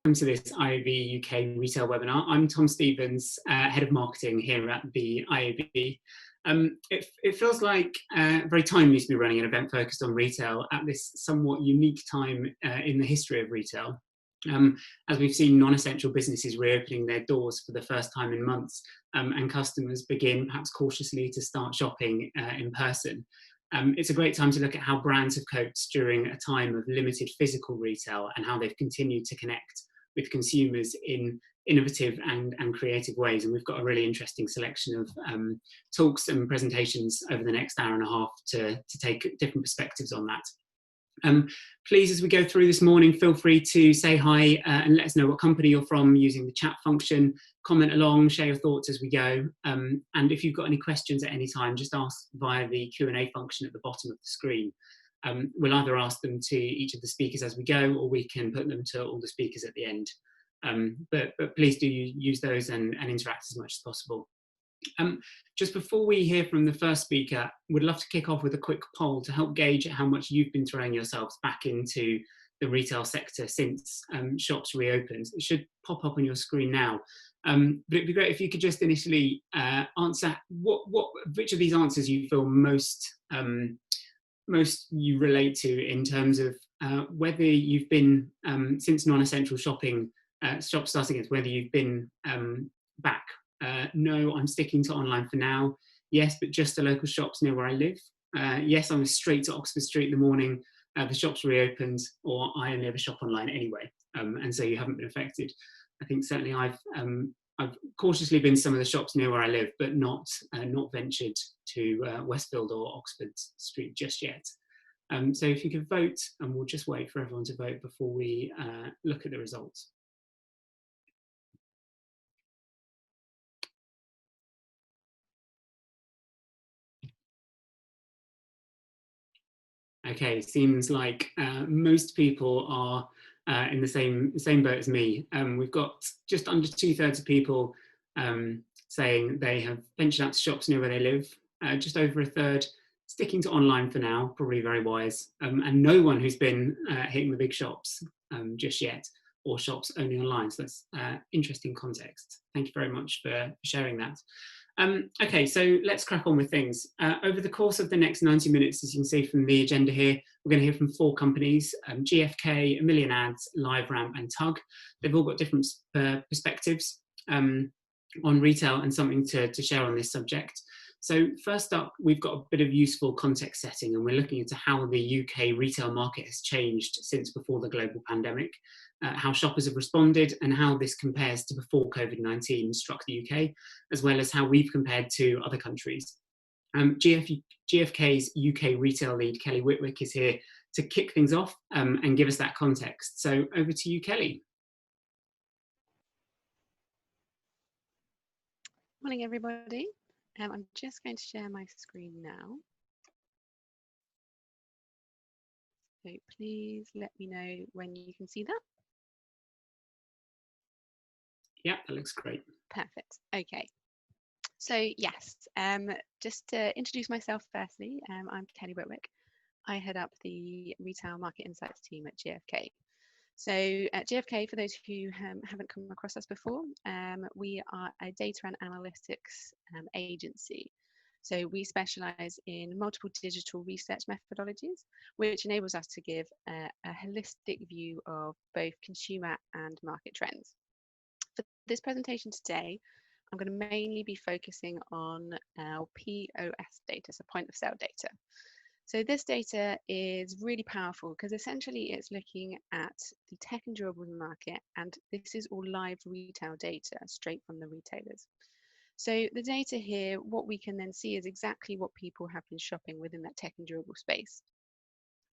welcome to this IAB UK retail webinar. I'm Tom Stevens, Head of Marketing here at the IAB. It feels like very timely to be running an event focused on retail at this somewhat unique time in the history of retail. As we've seen non-essential businesses reopening their doors for the first time in months, and customers begin perhaps cautiously to start shopping in person. It's a great time to look at how brands have coped during a time of limited physical retail and how they've continued to connect with consumers in innovative and creative ways. And we've got a really interesting selection of talks and presentations over the next hour and a half to take different perspectives on that. Please, as we go through this morning, feel free to say hi and let us know what company you're from using the chat function. Comment along, share your thoughts as we go. And if you've got any questions at any time, just ask via the Q&A function at the bottom of the screen. We'll either ask them to each of the speakers as we go, or we can put them to all the speakers at the end. But please do use those and interact as much as possible. Just before we hear from the first speaker, we'd love to kick off with a quick poll to help gauge how much you've been throwing yourselves back into the retail sector since shops reopened. It should pop up on your screen now. But it'd be great if you could just initially answer which of these answers you feel most you relate to in terms of whether you've been since non-essential shopping shops starting again, whether you've been back. No, I'm sticking to online for now. Yes, but just the local shops near where I live. Yes, I was straight to Oxford Street in the morning. The shops reopened, or I only ever shop online anyway, and so you haven't been affected. I think certainly I've cautiously been to some of the shops near where I live, but not ventured to Westfield or Oxford Street just yet. So if you could vote, and we'll just wait for everyone to vote before we look at the results. Okay, seems like most people are in the same boat as me. We've got just under 2/3 of people saying they have ventured out to shops near where they live. Just over a third sticking to online for now, probably very wise. And no one who's been hitting the big shops just yet, or shops only online. So that's interesting context. Thank you very much for sharing that. Okay, so let's crack on with things. Over the course of the next 90 minutes, as you can see from the agenda here, we're going to hear from 4 companies, GfK, A Million Ads, LiveRamp and Tug. They've all got different perspectives on retail and something to share on this subject. So first up, we've got a bit of useful context setting, and we're looking into how the UK retail market has changed since before the global pandemic, how shoppers have responded, and how this compares to before COVID-19 struck the UK, as well as how we've compared to other countries. GfK's UK retail lead, Kelly Whitwick, is here to kick things off and give us that context. So over to you, Kelly. Morning, everybody. I'm just going to share my screen now. So please let me know when you can see that. Yeah, that looks great. Perfect. Okay. So yes, just to introduce myself firstly, I'm Kelly Whitwick. I head up the Retail Market Insights team at GfK. So at GfK, for those who haven't come across us before, we are a data and analytics agency. So we specialize in multiple digital research methodologies, which enables us to give a holistic view of both consumer and market trends. For this presentation today, I'm going to mainly be focusing on our POS data, so point of sale data. So this data is really powerful because essentially it's looking at the tech and durables market, and this is all live retail data straight from the retailers. So the data here, what we can then see is exactly what people have been shopping within that tech and durable space.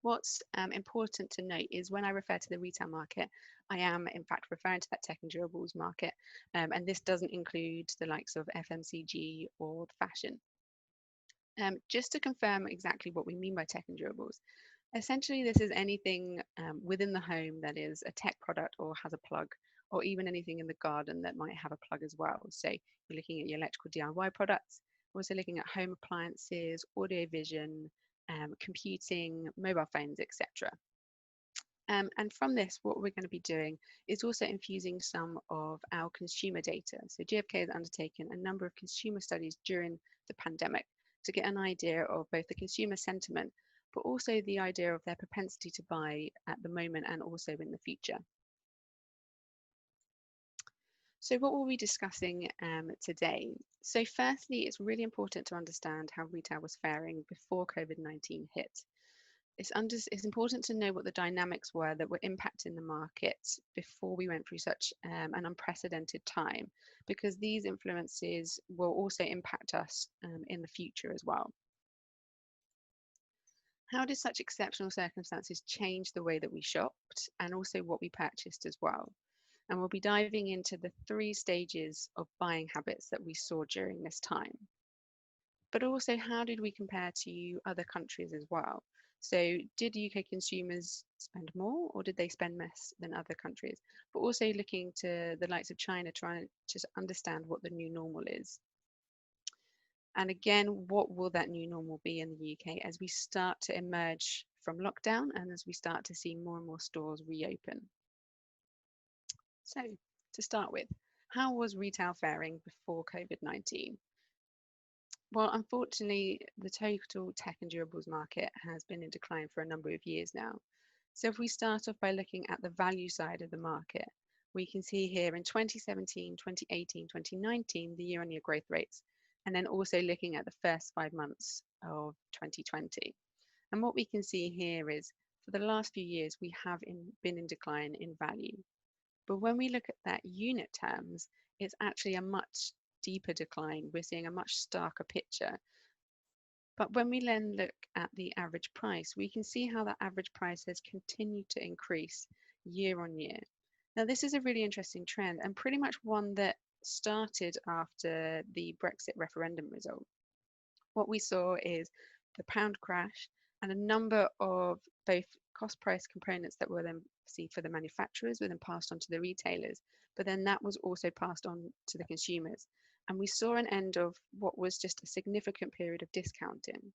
What's important to note is when I refer to the retail market, I am in fact referring to that tech and durables market, and this doesn't include the likes of FMCG or fashion. Just to confirm exactly what we mean by tech and durables, essentially this is anything within the home that is a tech product or has a plug, or even anything in the garden that might have a plug as well. So you're looking at your electrical DIY products, also looking at home appliances, audio vision, computing, mobile phones, etc. And from this, what we're going to be doing is also infusing some of our consumer data. So GfK has undertaken a number of consumer studies during the pandemic to get an idea of both the consumer sentiment, but also the idea of their propensity to buy at the moment and also in the future. So what we'll be discussing today. So firstly, it's really important to understand how retail was faring before COVID-19 hit. It's important to know what the dynamics were that were impacting the market before we went through such an unprecedented time, because these influences will also impact us in the future as well. How did such exceptional circumstances change the way that we shopped and also what we purchased as well? And we'll be diving into the 3 stages of buying habits that we saw during this time. But also, how did we compare to other countries as well? So did UK consumers spend more or did they spend less than other countries? But also looking to the likes of China, trying to understand what the new normal is. And again, what will that new normal be in the UK as we start to emerge from lockdown and as we start to see more and more stores reopen? So to start with, how was retail faring before COVID-19? Well, unfortunately, the total tech and durables market has been in decline for a number of years now. So if we start off by looking at the value side of the market, we can see here in 2017, 2018, 2019, the year-on-year growth rates, and then also looking at the first 5 months of 2020. And what we can see here is for the last few years, we have been in decline in value. But when we look at that unit terms, it's actually a much deeper decline. We're seeing a much starker picture. But when we then look at the average price, we can see how that average price has continued to increase year on year. Now, this is a really interesting trend and pretty much one that started after the Brexit referendum result. What we saw is the pound crash and a number of both cost price components that were then seen for the manufacturers were then passed on to the retailers, but then that was also passed on to the consumers. And we saw an end of what was just a significant period of discounting.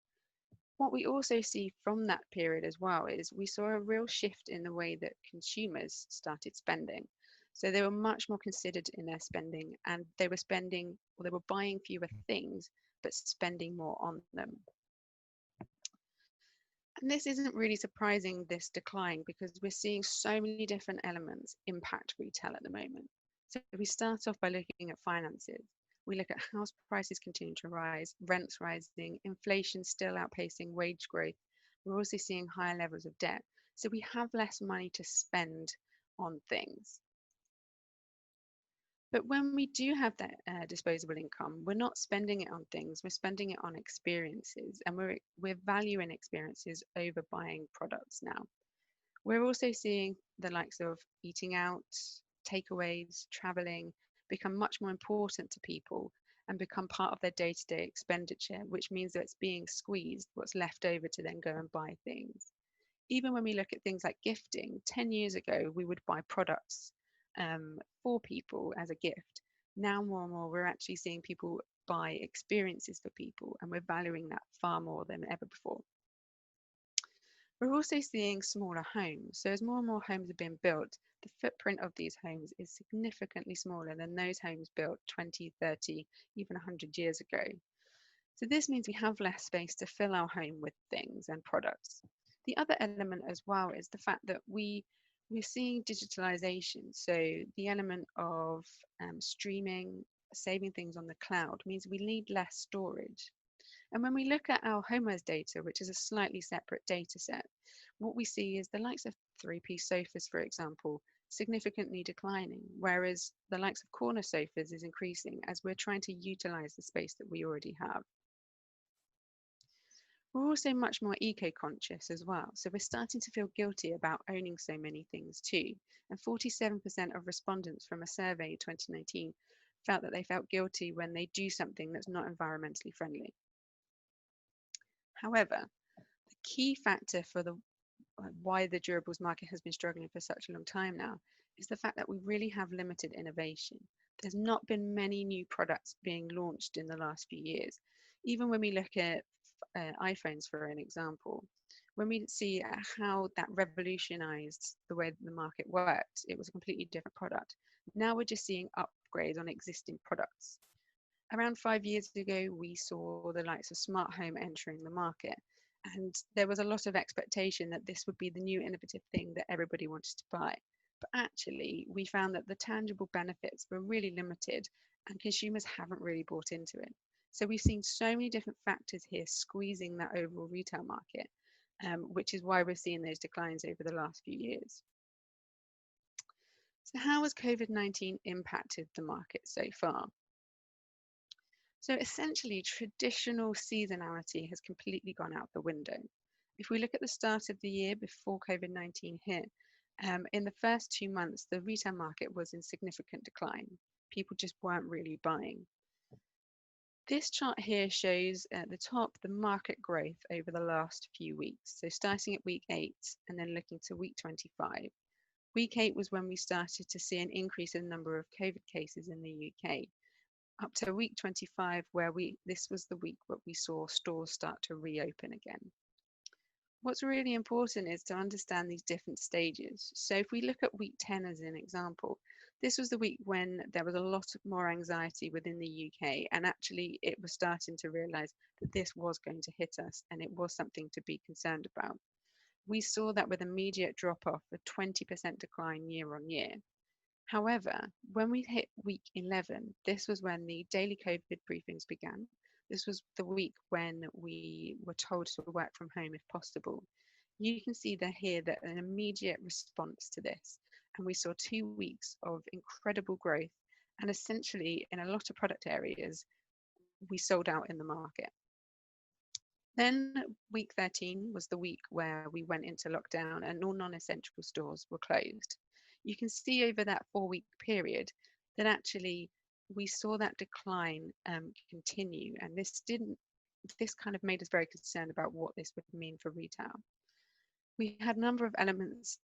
What we also see from that period as well is we saw a real shift in the way that consumers started spending. So they were much more considered in their spending and they were spending or they were buying fewer things but spending more on them. And this isn't really surprising, this decline, because we're seeing so many different elements impact retail at the moment. So we start off by looking at finances. We look at house prices continuing to rise, rents rising, inflation still outpacing wage growth. We're also seeing higher levels of debt. So we have less money to spend on things. But when we do have that disposable income, we're not spending it on things, we're spending it on experiences, and we're valuing experiences over buying products now. We're also seeing the likes of eating out, takeaways, traveling become much more important to people and become part of their day-to-day expenditure, which means that it's being squeezed what's left over to then go and buy things. Even when we look at things like gifting, 10 years ago, we would buy products for people as a gift. Now, more and more, we're actually seeing people buy experiences for people, and we're valuing that far more than ever before. We're also seeing smaller homes. So as more and more homes are being built, the footprint of these homes is significantly smaller than those homes built 20, 30, even 100 years ago. So this means we have less space to fill our home with things and products. The other element as well is the fact that we're seeing digitalization. So the element of streaming, saving things on the cloud means we need less storage. And when we look at our homewares data, which is a slightly separate data set, what we see is the likes of 3-piece sofas, for example, significantly declining, whereas the likes of corner sofas is increasing as we're trying to utilize the space that we already have. We're also much more eco-conscious as well. So we're starting to feel guilty about owning so many things too. And 47% of respondents from a survey in 2019 felt that they felt guilty when they do something that's not environmentally friendly. However, the key factor for why the durables market has been struggling for such a long time now is the fact that we really have limited innovation. There's not been many new products being launched in the last few years. Even when we look at iPhones, for an example, when we see how that revolutionized the way that the market worked, it was a completely different product. Now we're just seeing upgrades on existing products. Around 5 years ago, we saw the likes of smart home entering the market, and there was a lot of expectation that this would be the new innovative thing that everybody wanted to buy. But actually, we found that the tangible benefits were really limited, and consumers haven't really bought into it. So we've seen so many different factors here squeezing that overall retail market, which is why we're seeing those declines over the last few years. So how has COVID-19 impacted the market so far? So essentially, traditional seasonality has completely gone out the window. If we look at the start of the year before COVID-19 hit, in the first 2 months, the retail market was in significant decline. People just weren't really buying. This chart here shows at the top the market growth over the last few weeks. So starting at week 8 and then looking to week 25. Week 8 was when we started to see an increase in the number of COVID cases in the UK. Up to week 25, where this was the week where we saw stores start to reopen again. What's really important is to understand these different stages. So if we look at week 10 as an example, this was the week when there was a lot more anxiety within the UK, and actually it was starting to realise that this was going to hit us and it was something to be concerned about. We saw that with immediate drop off, a 20% decline year on year. However, when we hit week 11, this was when the daily COVID briefings began. This was the week when we were told to work from home if possible. You can see there here that an immediate response to this, and we saw 2 weeks of incredible growth, and essentially in a lot of product areas, we sold out in the market. Then week 13 was the week where we went into lockdown and all non-essential stores were closed. You can see over that 4-week period that actually we saw that decline continue, and this kind of made us very concerned about what this would mean for retail. We had a number of elements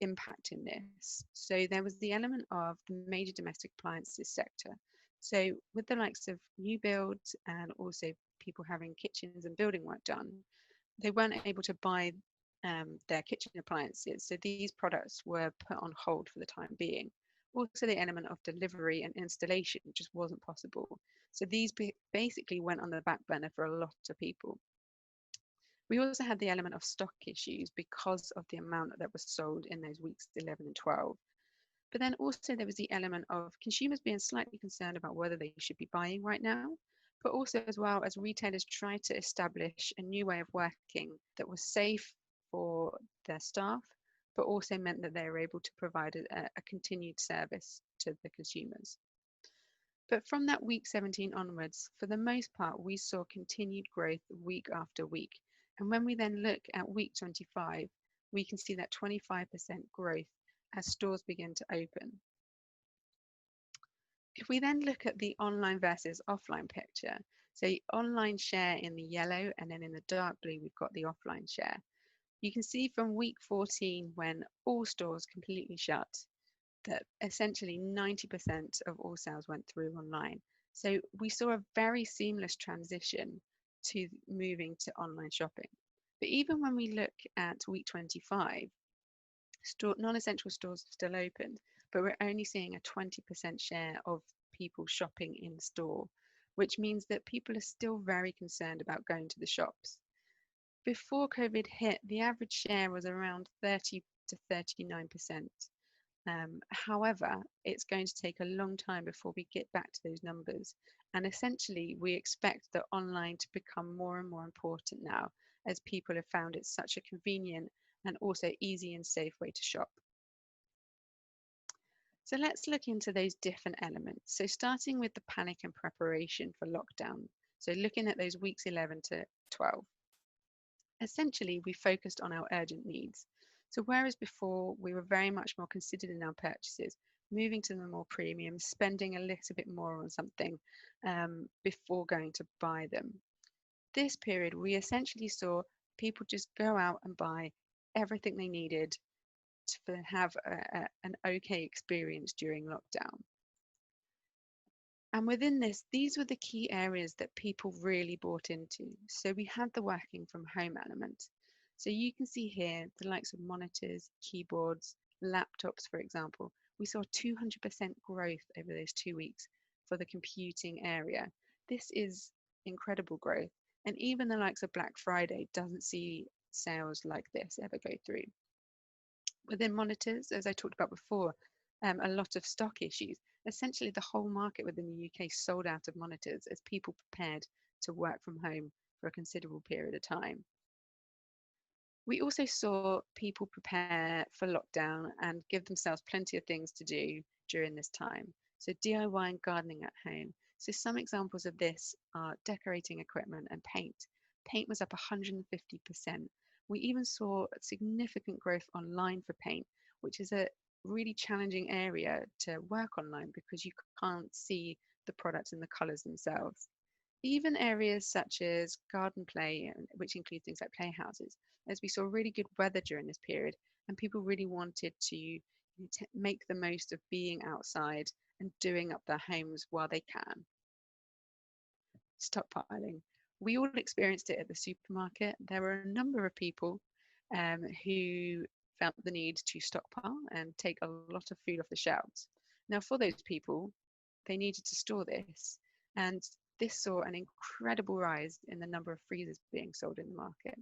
impacting this. So there was the element of the major domestic appliances sector. So with the likes of new builds and also people having kitchens and building work done, they weren't able to buy their kitchen appliances. So these products were put on hold for the time being. Also the element of delivery and installation just wasn't possible. So these basically went on the back burner for a lot of people. We also had the element of stock issues because of the amount that was sold in those weeks 11 and 12. But then also there was the element of consumers being slightly concerned about whether they should be buying right now, but also as well as retailers tried to establish a new way of working that was safe for their staff, but also meant that they were able to provide a continued service to the consumers. But from that week 17 onwards, for the most part, we saw continued growth week after week. And when we then look at week 25, we can see that 25% growth as stores begin to open. If we then look at the online versus offline picture, so online share in the yellow, and then in the dark blue, we've got the offline share. You can see from week 14, when all stores completely shut, that essentially 90% of all sales went through online. So we saw a very seamless transition to moving to online shopping. But even when we look at week 25, non-essential stores have still opened, but we're only seeing a 20% share of people shopping in store, which means that people are still very concerned about going to the shops. Before COVID hit, the average share was around 30 to 39%. However, it's going to take a long time before we get back to those numbers. And essentially, we expect that online to become more and more important now, as people have found it such a convenient and also easy and safe way to shop. So let's look into those different elements. So starting with the panic and preparation for lockdown. So looking at those weeks 11 to 12. Essentially, we focused on our urgent needs. So whereas before we were very much more considered in our purchases, moving to the more premium, spending a little bit more on something before going to buy them. This period, we essentially saw people just go out and buy everything they needed to have an okay experience during lockdown. And within this, these were the key areas that people really bought into. So we had the working from home element. So you can see here the likes of monitors, keyboards, laptops, for example. We saw 200% growth over those 2 weeks for the computing area. This is incredible growth. And even the likes of Black Friday doesn't see sales like this ever go through. Within monitors, as I talked about before, a lot of stock issues. Essentially, the whole market within the UK sold out of monitors as people prepared to work from home for a considerable period of time. We also saw people prepare for lockdown and give themselves plenty of things to do during this time. So DIY and gardening at home. So some examples of this are decorating equipment and paint. Paint was up 150%. We even saw significant growth online for paint, which is a really challenging area to work online because you can't see the products and the colours themselves. Even areas such as garden play, which include things like playhouses, as we saw really good weather during this period, and people really wanted to make the most of being outside and doing up their homes while they can. Stockpiling. We all experienced it at the supermarket. There were a number of people who felt the need to stockpile and take a lot of food off the shelves. Now, for those people, they needed to store this, and this saw an incredible rise in the number of freezers being sold in the market.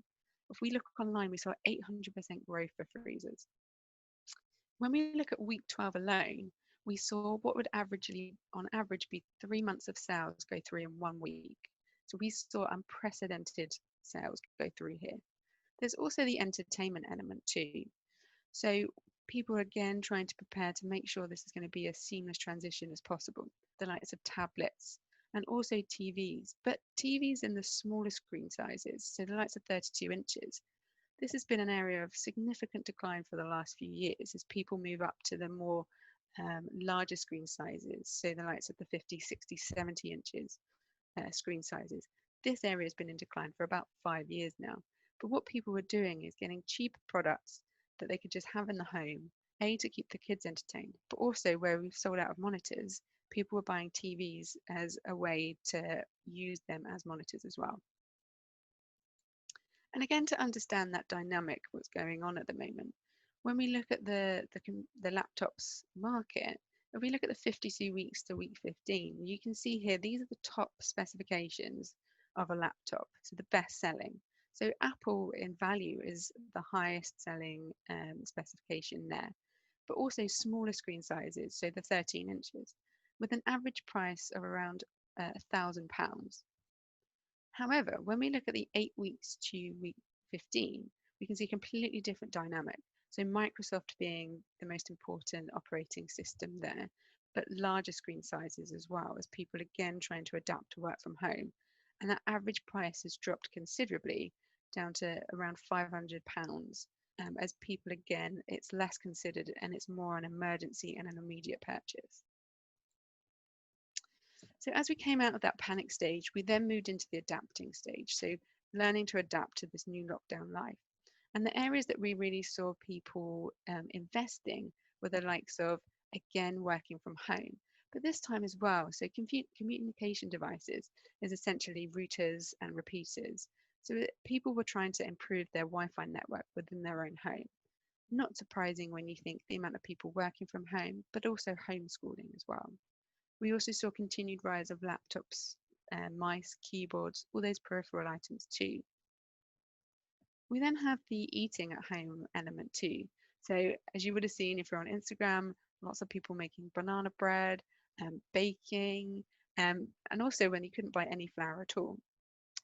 If we look online, we saw 800% growth for freezers. When we look at week 12 alone, we saw what would on average, be 3 months of sales go through in 1 week. So we saw unprecedented sales go through here. There's also the entertainment element too. So people are again trying to prepare to make sure this is going to be a seamless transition as possible. The likes of tablets and also TVs, but TVs in the smaller screen sizes, so the likes of 32 inches. This has been an area of significant decline for the last few years as people move up to the more larger screen sizes, so the likes of the 50, 60, 70 inches screen sizes. This area has been in decline for about 5 years now. But what people were doing is getting cheaper products that they could just have in the home, A, to keep the kids entertained, but also where we've sold out of monitors, people were buying TVs as a way to use them as monitors as well. And again, to understand that dynamic, what's going on at the moment, when we look at the laptops market, if we look at the 52 weeks to week 15, you can see here, these are the top specifications of a laptop, so the best selling. So Apple in value is the highest selling specification there, but also smaller screen sizes, so the 13 inches, with an average price of around £1,000. However, when we look at the 8 weeks to week 15, we can see a completely different dynamic. So Microsoft being the most important operating system there, but larger screen sizes as well, as people again trying to adapt to work from home. And that average price has dropped considerably down to around £500, as people again, it's less considered and it's more an emergency and an immediate purchase. So as we came out of that panic stage, we then moved into the adapting stage. So learning to adapt to this new lockdown life. And the areas that we really saw people investing were the likes of, again, working from home, but this time as well. So communication devices is essentially routers and repeaters. So people were trying to improve their Wi-Fi network within their own home. Not surprising when you think the amount of people working from home, but also homeschooling as well. We also saw continued rise of laptops, mice, keyboards, all those peripheral items too. We then have the eating at home element too. So as you would have seen if you're on Instagram, lots of people making banana bread, baking, and also when you couldn't buy any flour at all.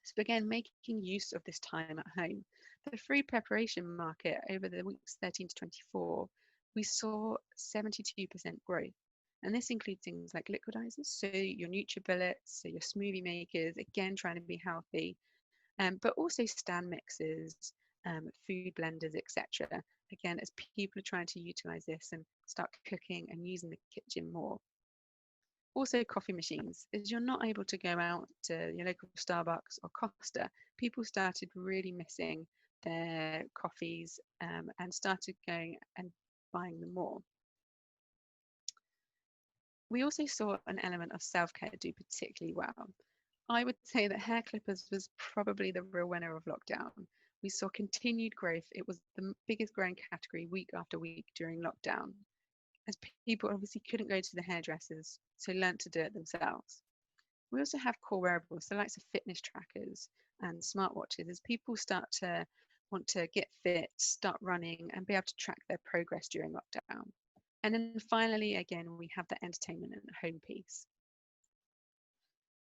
So again, making use of this time at home. The free preparation market over the weeks 13 to 24, we saw 72% growth. And this includes things like liquidizers, so your NutriBullets, so your smoothie makers, again, trying to be healthy, but also stand mixers, food blenders, etc. Again, as people are trying to utilize this and start cooking and using the kitchen more. Also coffee machines, as you're not able to go out to your local Starbucks or Costa, people started really missing their coffees and started going and buying them more. We also saw an element of self-care do particularly well. I would say that hair clippers was probably the real winner of lockdown. We saw continued growth. It was the biggest growing category week after week during lockdown, as people obviously couldn't go to the hairdressers, so learnt to do it themselves. We also have core wearables, the likes of fitness trackers and smartwatches, as people start to want to get fit, start running, and be able to track their progress during lockdown. And then finally, again, we have the entertainment and home piece.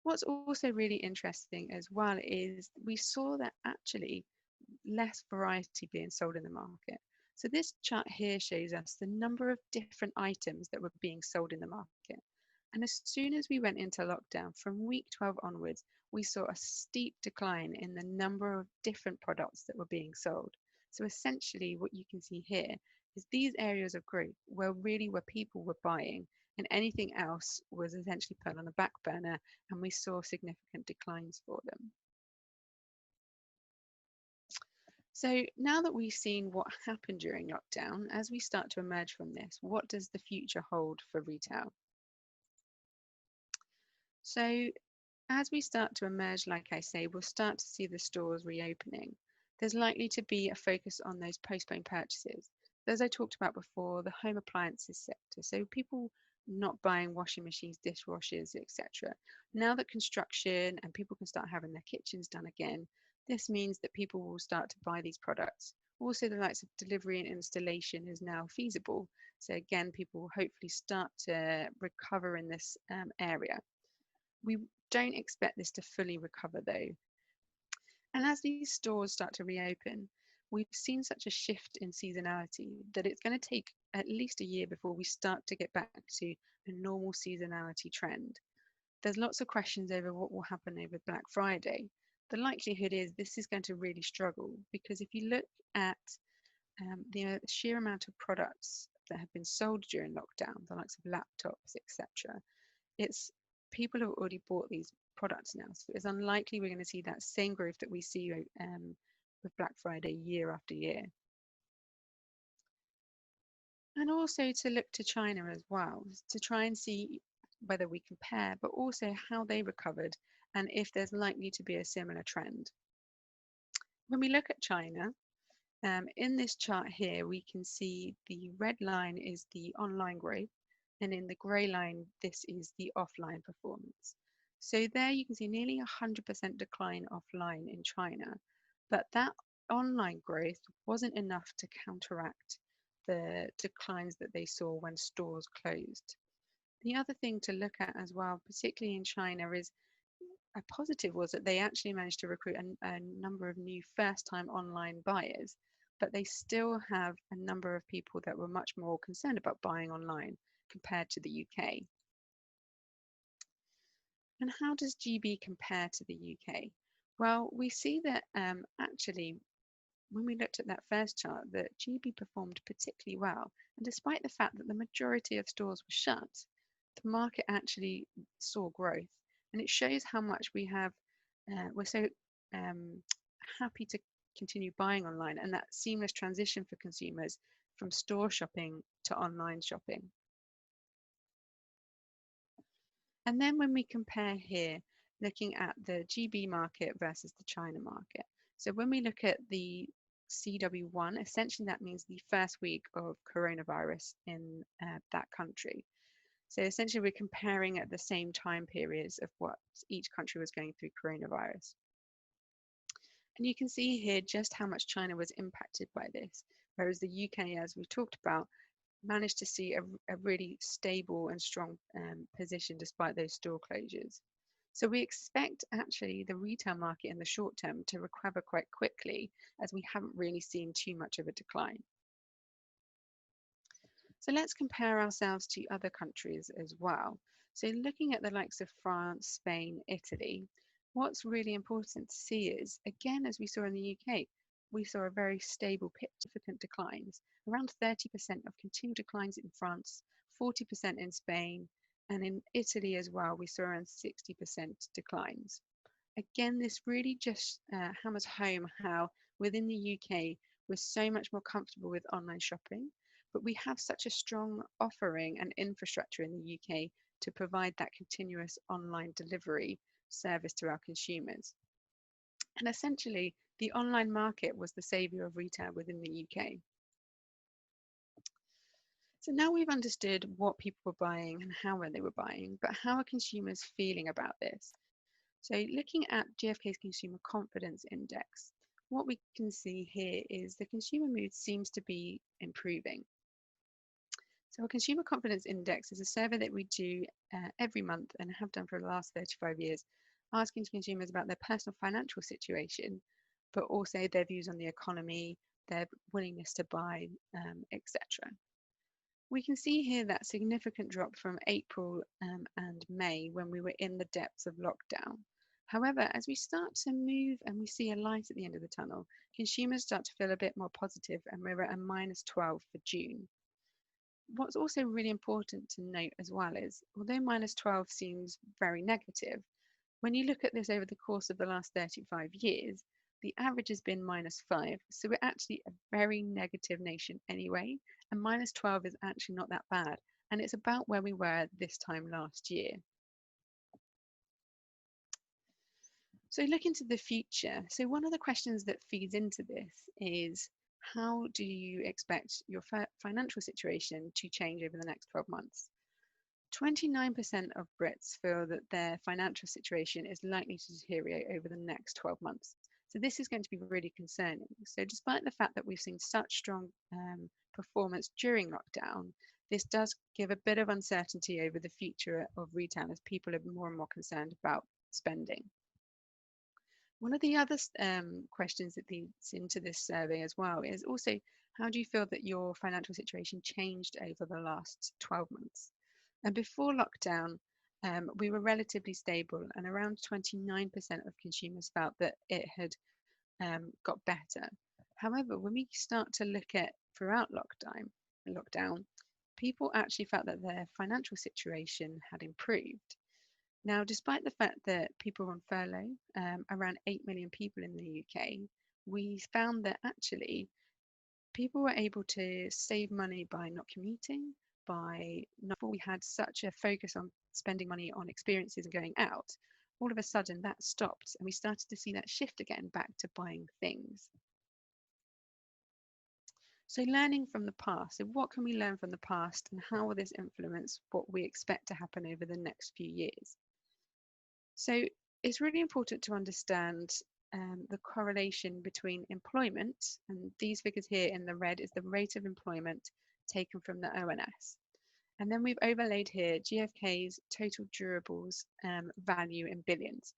What's also really interesting as well is we saw that actually less variety being sold in the market. So this chart here shows us the number of different items that were being sold in the market. And as soon as we went into lockdown, from week 12 onwards, we saw a steep decline in the number of different products that were being sold. So essentially what you can see here is these areas of growth were really where people were buying, and anything else was essentially put on the back burner, and we saw significant declines for them. So now that we've seen what happened during lockdown, as we start to emerge from this, what does the future hold for retail? So as we start to emerge, like I say, we'll start to see the stores reopening. There's likely to be a focus on those postponed purchases. As I talked about before, the home appliances sector. So people not buying washing machines, dishwashers, etc. Now that construction and people can start having their kitchens done again, this means that people will start to buy these products. Also, the likes of delivery and installation is now feasible. So again, people will hopefully start to recover in this area. We don't expect this to fully recover though. And as these stores start to reopen, we've seen such a shift in seasonality that it's going to take at least a year before we start to get back to a normal seasonality trend. There's lots of questions over what will happen over Black Friday. The likelihood is this is going to really struggle, because if you look at the sheer amount of products that have been sold during lockdown, the likes of laptops, etc., it's people have already bought these products now, so it's unlikely we're going to see that same growth that we see with Black Friday year after year. And also to look to China as well, to try and see whether we compare, but also how they recovered and if there's likely to be a similar trend. When we look at China, in this chart here, we can see the red line is the online growth, and in the grey line, this is the offline performance. So there you can see nearly 100% decline offline in China, but that online growth wasn't enough to counteract the declines that they saw when stores closed. The other thing to look at as well, particularly in China, is a positive was that they actually managed to recruit a number of new first-time online buyers, but they still have a number of people that were much more concerned about buying online compared to the UK. And how does GB compare to the UK? Well, we see that actually, when we looked at that first chart, that GB performed particularly well. And despite the fact that the majority of stores were shut, the market actually saw growth. And it shows how much we're so happy to continue buying online, and that seamless transition for consumers from store shopping to online shopping. And then when we compare here, looking at the GB market versus the China market. So when we look at the CW1, essentially that means the first week of coronavirus in that country. So essentially we're comparing at the same time periods of what each country was going through coronavirus. And you can see here just how much China was impacted by this, whereas the UK, as we talked about, managed to see a really stable and strong position despite those store closures. So we expect actually the retail market in the short term to recover quite quickly, as we haven't really seen too much of a decline. So let's compare ourselves to other countries as well. So looking at the likes of France, Spain, Italy, what's really important to see is, again, as we saw in the UK, we saw a very stable, significant declines, around 30% of continued declines in France, 40% in Spain, and in Italy as well, we saw around 60% declines. Again, this really just hammers home how within the UK, we're so much more comfortable with online shopping, but we have such a strong offering and infrastructure in the UK to provide that continuous online delivery service to our consumers. And essentially, the online market was the saviour of retail within the UK. So now we've understood what people were buying and how they were buying, but how are consumers feeling about this? So looking at GfK's Consumer Confidence Index, what we can see here is the consumer mood seems to be improving. So a Consumer Confidence Index is a survey that we do every month and have done for the last 35 years, asking consumers about their personal financial situation, but also their views on the economy, their willingness to buy, etc. We can see here that significant drop from April and May when we were in the depths of lockdown. However, as we start to move and we see a light at the end of the tunnel, consumers start to feel a bit more positive, and we're at a -12 for June. What's also really important to note as well is, although -12 seems very negative, when you look at this over the course of the last 35 years, the average has been -5. So we're actually a very negative nation anyway, and -12 is actually not that bad. And it's about where we were this time last year. So looking to the future, so one of the questions that feeds into this is, how do you expect your financial situation to change over the next 12 months? 29% of Brits feel that their financial situation is likely to deteriorate over the next 12 months. So this is going to be really concerning. So despite the fact that we've seen such strong performance during lockdown, this does give a bit of uncertainty over the future of retail as people are more and more concerned about spending. One of the other questions that leads into this survey as well is also, how do you feel that your financial situation changed over the last 12 months? And before lockdown, we were relatively stable, and around 29% of consumers felt that it had got better. However, when we start to look at throughout lockdown, people actually felt that their financial situation had improved. Now, despite the fact that people were on furlough, around 8 million people in the UK, we found that actually people were able to save money by not commuting, before we had such a focus on spending money on experiences and going out, all of a sudden that stopped and we started to see that shift again back to buying things. So learning from the past, so what can we learn from the past and how will this influence what we expect to happen over the next few years? So it's really important to understand the correlation between employment, and these figures here in the red is the rate of employment taken from the ONS. And then we've overlaid here GfK's total durables value in billions.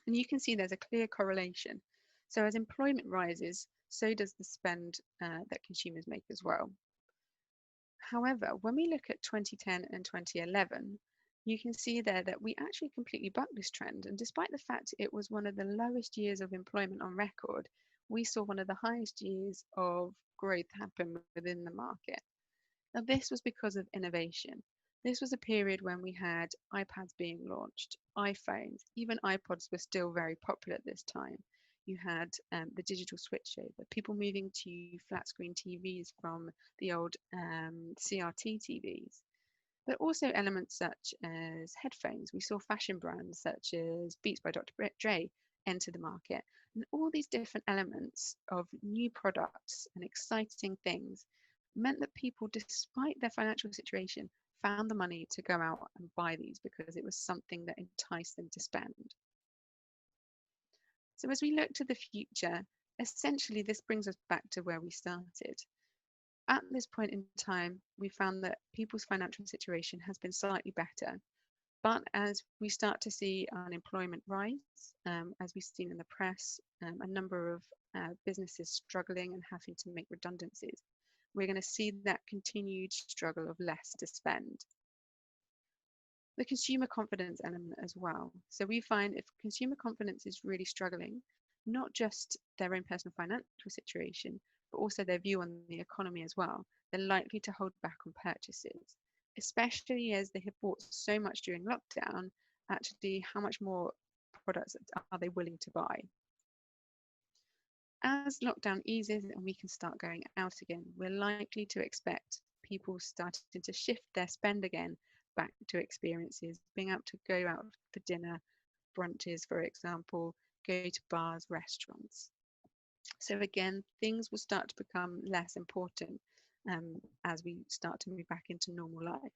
And you can see there's a clear correlation. So as employment rises, so does the spend that consumers make as well. However, when we look at 2010 and 2011, you can see there that we actually completely bucked this trend. And despite the fact it was one of the lowest years of employment on record, we saw one of the highest years of growth happen within the market. Now, this was because of innovation. This was a period when we had iPads being launched, iPhones, even iPods were still very popular at this time. You had the digital switchover, people moving to flat screen TVs from the old CRT TVs. But also elements such as headphones. We saw fashion brands such as Beats by Dr. Dre enter the market. And all these different elements of new products and exciting things meant that people, despite their financial situation, found the money to go out and buy these because it was something that enticed them to spend. So as we look to the future, essentially this brings us back to where we started. At this point in time, we found that people's financial situation has been slightly better. But as we start to see unemployment rise, as we've seen in the press, a number of businesses struggling and having to make redundancies, we're going to see that continued struggle of less to spend. The consumer confidence element as well. So we find if consumer confidence is really struggling, not just their own personal financial situation, but also their view on the economy as well, they're likely to hold back on purchases, especially as they have bought so much during lockdown. Actually, how much more products are they willing to buy? As lockdown eases and we can start going out again, we're likely to expect people starting to shift their spend again back to experiences, being able to go out for dinner, brunches, for example, go to bars, restaurants. So again, things will start to become less important as we start to move back into normal life.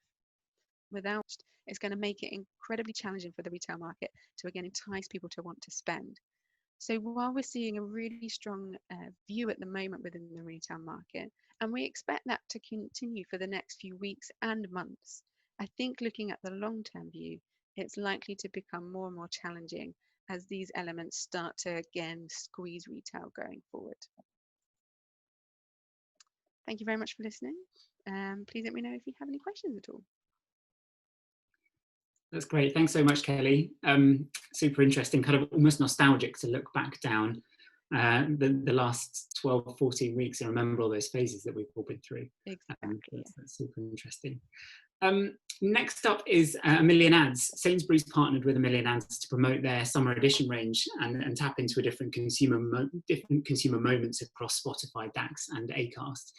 Without, it's going to make it incredibly challenging for the retail market to again entice people to want to spend. So while we're seeing a really strong view at the moment within the retail market, and we expect that to continue for the next few weeks and months, I think looking at the long-term view, it's likely to become more and more challenging as these elements start to again squeeze retail going forward. Thank you very much for listening. Please let me know if you have any questions at all. That's great. Thanks so much, Kelly. Super interesting, kind of almost nostalgic to look back down the last 12, 14 weeks and remember all those phases that we've all been through. Exactly. That's super interesting. Next up is A Million Ads. Sainsbury's partnered with A Million Ads to promote their summer edition range and tap into a different consumer moments across Spotify, DAX and Acast.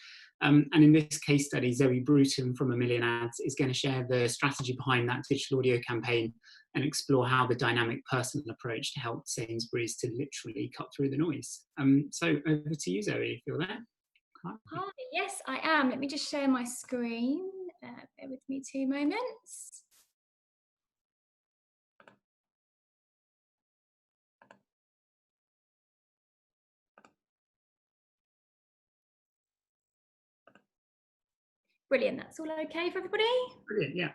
And in this case study, Zoe Bruton from A Million Ads is going to share the strategy behind that digital audio campaign and explore how the dynamic personal approach helped Sainsbury's to literally cut through the noise. So over to you, Zoe, if you're there. Hi, yes, I am. Let me just share my screen. Bear with me 2 moments. Brilliant. That's all okay for everybody? Brilliant, yeah.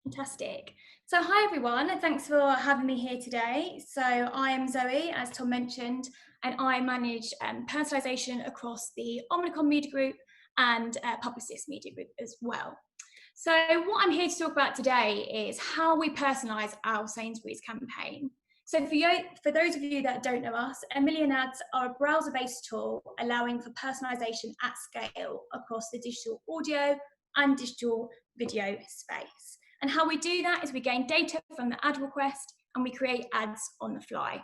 Fantastic. So hi everyone, and thanks for having me here today. So I am Zoe, as Tom mentioned, and I manage personalisation across the Omnicom Media Group and Publicis Media Group as well. So what I'm here to talk about today is how we personalise our Sainsbury's campaign. So for those of you that don't know us, A Million Ads are a browser-based tool allowing for personalisation at scale across the digital audio and digital video space. And how we do that is we gain data from the ad request and we create ads on the fly.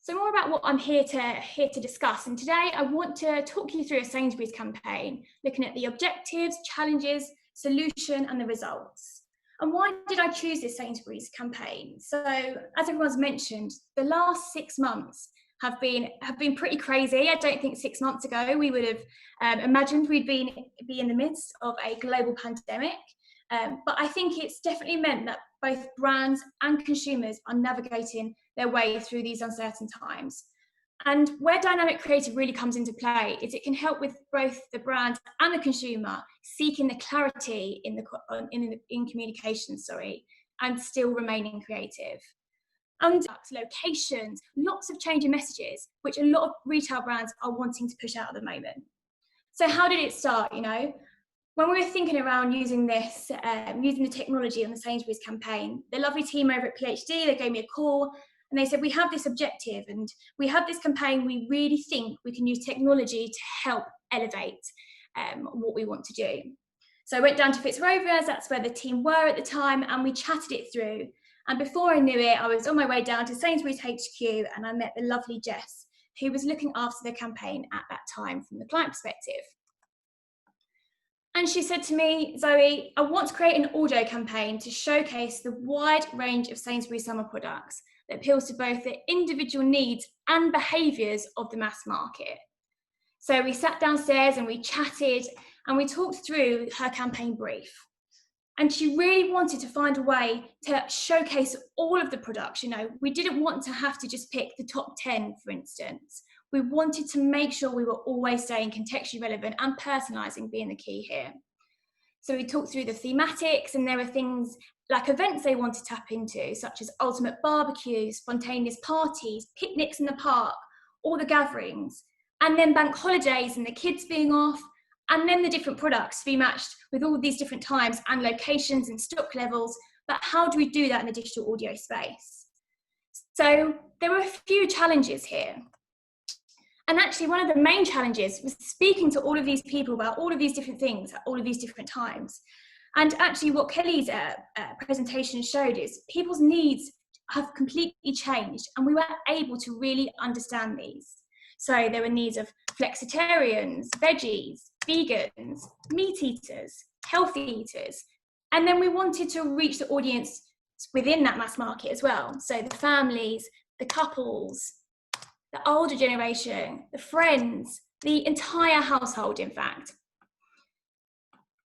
So more about what I'm here to discuss. And today I want to talk you through a Sainsbury's campaign, looking at the objectives, challenges, solution and the results. And why did I choose this Sainsbury's campaign? So as everyone's mentioned, the last 6 months have been pretty crazy. I don't think 6 months ago we would have imagined we'd be in the midst of a global pandemic. But I think it's definitely meant that both brands and consumers are navigating their way through these uncertain times. And where dynamic creative really comes into play is it can help with both the brand and the consumer seeking the clarity in communication, and still remaining creative. And locations, lots of changing messages, which a lot of retail brands are wanting to push out at the moment. So how did it start, When we were thinking around using the technology on the Sainsbury's campaign, the lovely team over at PhD, they gave me a call and they said, we have this objective and we have this campaign, we really think we can use technology to help elevate what we want to do. So I went down to Fitzrovers, that's where the team were at the time, and we chatted it through. And before I knew it, I was on my way down to Sainsbury's HQ and I met the lovely Jess, who was looking after the campaign at that time from the client perspective. And she said to me, Zoe, I want to create an audio campaign to showcase the wide range of Sainsbury's summer products that appeals to both the individual needs and behaviours of the mass market. So we sat downstairs and we chatted and we talked through her campaign brief. And she really wanted to find a way to showcase all of the products. We didn't want to have to just pick the top 10, for instance. We wanted to make sure we were always staying contextually relevant and personalising being the key here. So we talked through the thematics, and there were things like events they wanted to tap into, such as ultimate barbecues, spontaneous parties, picnics in the park, all the gatherings, and then bank holidays and the kids being off, and then the different products to be matched with all these different times and locations and stock levels. But how do we do that in the digital audio space? So there were a few challenges here. And actually one of the main challenges was speaking to all of these people about all of these different things at all of these different times. And actually what Kelly's presentation showed is people's needs have completely changed, and we were able to really understand these. So there were needs of flexitarians, veggies, vegans, meat eaters, healthy eaters. And then we wanted to reach the audience within that mass market as well. So the families, the couples, the older generation, the friends, the entire household, in fact.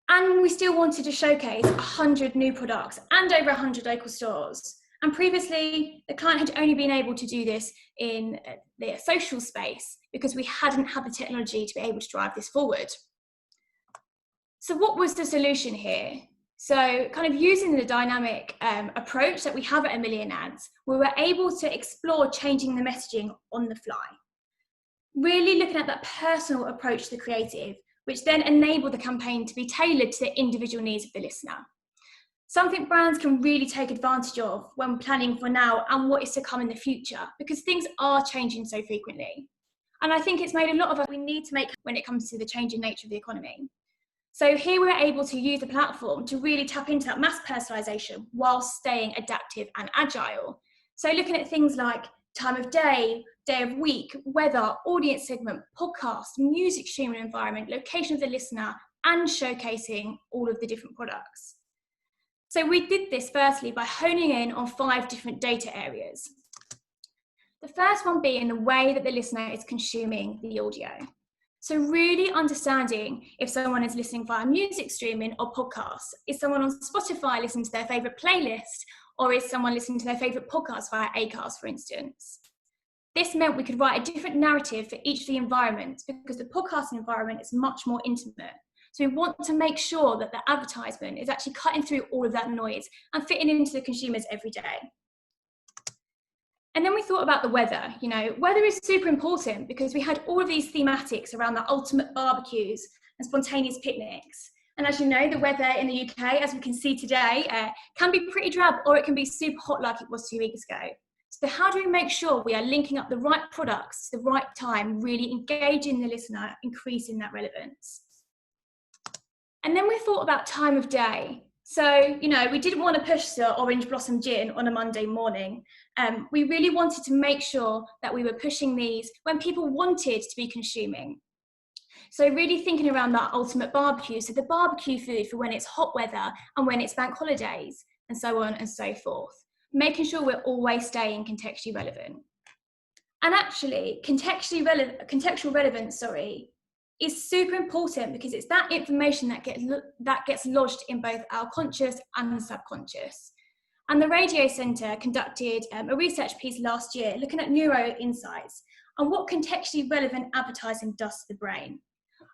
And we still wanted to showcase 100 new products and over 100 local stores. And previously, the client had only been able to do this in the social space because we hadn't had the technology to be able to drive this forward. So what was the solution here? So kind of using the dynamic approach that we have at A Million Ads, we were able to explore changing the messaging on the fly. Really looking at that personal approach to the creative, which then enabled the campaign to be tailored to the individual needs of the listener. Something brands can really take advantage of when planning for now and what is to come in the future, because things are changing so frequently. And I think it's made a lot of what we need to make when it comes to the changing nature of the economy. So here we're able to use the platform to really tap into that mass personalisation while staying adaptive and agile. So looking at things like time of day, day of week, weather, audience segment, podcast, music streaming environment, location of the listener, and showcasing all of the different products. So we did this firstly by honing in on 5 different data areas. The first one being the way that the listener is consuming the audio. So really understanding if someone is listening via music streaming or podcasts. Is someone on Spotify listening to their favourite playlist, or is someone listening to their favourite podcast via Acast, for instance? This meant we could write a different narrative for each of the environments, because the podcasting environment is much more intimate. So we want to make sure that the advertisement is actually cutting through all of that noise and fitting into the consumers every day. And then we thought about the weather. You know, weather is super important because we had all of these thematics around the ultimate barbecues and spontaneous picnics. And as you know, the weather in the UK, as we can see today, can be pretty drab, or it can be super hot like it was 2 weeks ago. So how do we make sure we are linking up the right products to the right time, really engaging the listener, increasing that relevance? And then we thought about time of day. So, you know, we didn't want to push the orange blossom gin on a Monday morning. We really wanted to make sure that we were pushing these when people wanted to be consuming. So really thinking around that ultimate barbecue, so the barbecue food for when it's hot weather and when it's bank holidays, and so on and so forth. Making sure we're always staying contextually relevant. And actually, contextual relevance, is super important, because it's that information that gets lodged in both our conscious and subconscious. And the Radio Centre conducted a research piece last year looking at neuro insights and what contextually relevant advertising does to the brain.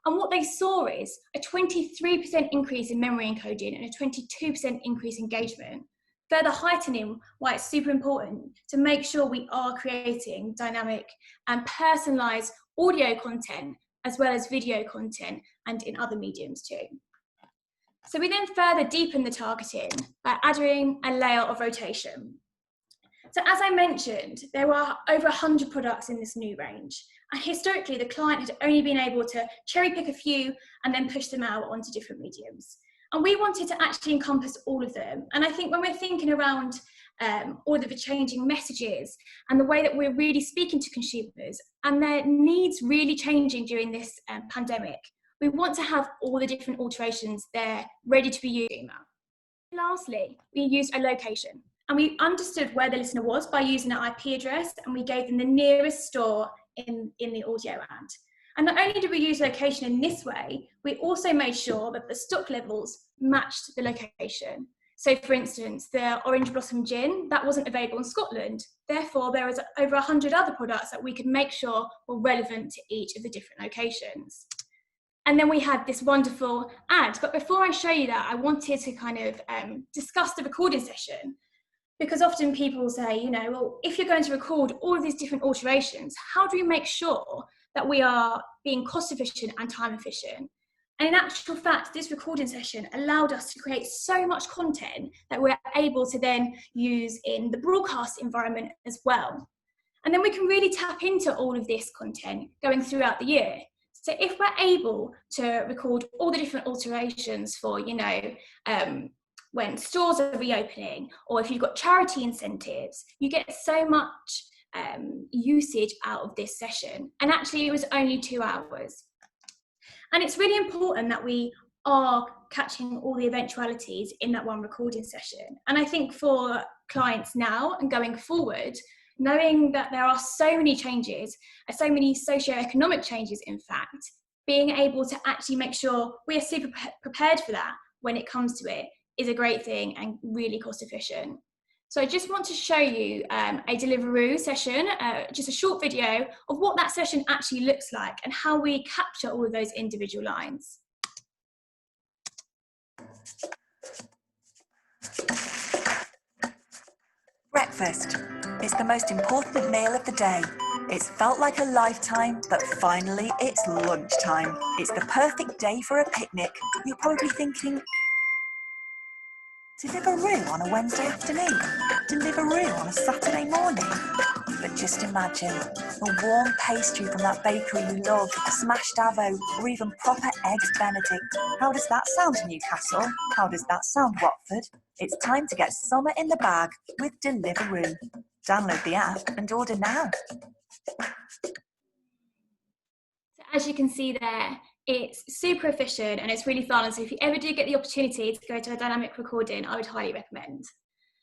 And what they saw is a 23% increase in memory encoding and a 22% increase in engagement, further heightening why it's super important to make sure we are creating dynamic and personalised audio content as well as video content and in other mediums too. So we then further deepen the targeting by adding a layer of rotation. So as I mentioned, there were over 100 products in this new range. And historically, the client had only been able to cherry pick a few and then push them out onto different mediums. And we wanted to actually encompass all of them. And I think when we're thinking around all of the changing messages and the way that we're really speaking to consumers and their needs really changing during this pandemic, we want to have all the different alterations there ready to be used. Lastly, we used a location, and we understood where the listener was by using an IP address, and we gave them the nearest store in the audio ad. And not only did we use location in this way, we also made sure that the stock levels matched the location. So for instance, the Orange Blossom Gin, that wasn't available in Scotland. Therefore, there was over 100 other products that we could make sure were relevant to each of the different locations. And then we had this wonderful ad. But before I show you that, I wanted to kind of discuss the recording session. Because often people say, you know, well, if you're going to record all of these different alterations, how do we make sure that we are being cost efficient and time efficient? And in actual fact, this recording session allowed us to create so much content that we're able to then use in the broadcast environment as well. And then we can really tap into all of this content going throughout the year. So if we're able to record all the different alterations for, you know, when stores are reopening, or if you've got charity incentives, you get so much usage out of this session. And actually it was only 2 hours. And it's really important that we are catching all the eventualities in that one recording session. And I think for clients now and going forward, knowing that there are so many changes, so many socio-economic changes, in fact, being able to actually make sure we are super prepared for that when it comes to it is a great thing and really cost efficient. So I just want to show you a Deliveroo session, just a short video of what that session actually looks like and how we capture all of those individual lines. Breakfast. It's the most important meal of the day. It's felt like a lifetime, but finally it's lunchtime. It's the perfect day for a picnic. You're probably thinking, Deliveroo on a Wednesday afternoon? Deliveroo on a Saturday morning? But just imagine, a warm pastry from that bakery you love, smashed avo, or even proper eggs Benedict. How does that sound, Newcastle? How does that sound, Watford? It's time to get summer in the bag with Deliveroo. Download the app and order now. So as you can see there, it's super efficient and it's really fun. And so if you ever do get the opportunity to go to a dynamic recording, I would highly recommend.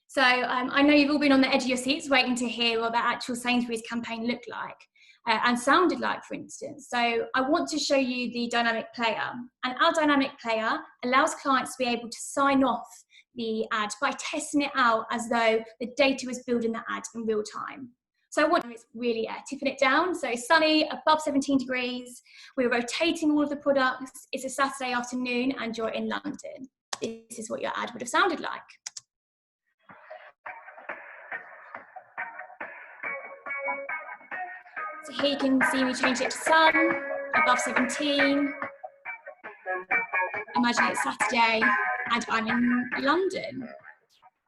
So I know you've all been on the edge of your seats waiting to hear what that actual Sainsbury's campaign looked like and sounded like, for instance. So I want to show you the dynamic player. And our dynamic player allows clients to be able to sign off the ad by testing it out as though the data was building the ad in real time. So I want it's really tipping it down. So sunny, above 17 degrees. We're rotating all of the products. It's a Saturday afternoon and you're in London. This is what your ad would have sounded like. So here you can see me change it to sun, above 17. Imagine it's Saturday and I'm in London.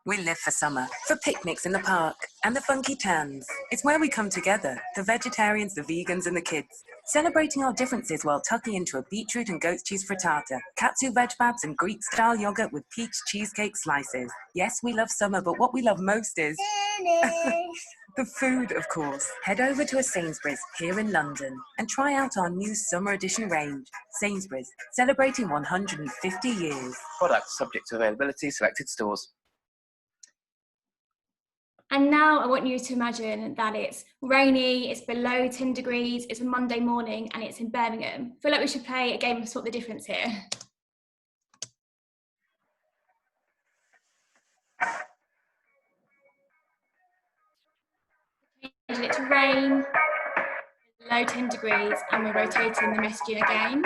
We live for summer, for picnics in the park, and the funky tans. It's where we come together, the vegetarians, the vegans, and the kids, celebrating our differences while tucking into a beetroot and goat's cheese frittata, katsu veg babs, and Greek-style yogurt with peach cheesecake slices. Yes, we love summer, but what we love most is... the food, of course. Head over to a Sainsbury's here in London and try out our new summer edition range. Sainsbury's, celebrating 150 years. Products subject to availability, selected stores. And now I want you to imagine that it's rainy, it's below 10 degrees, it's a Monday morning and it's in Birmingham. I feel like we should play a game of Spot the Difference here. Changing it to rain, below 10 degrees, and we're rotating the messaging again.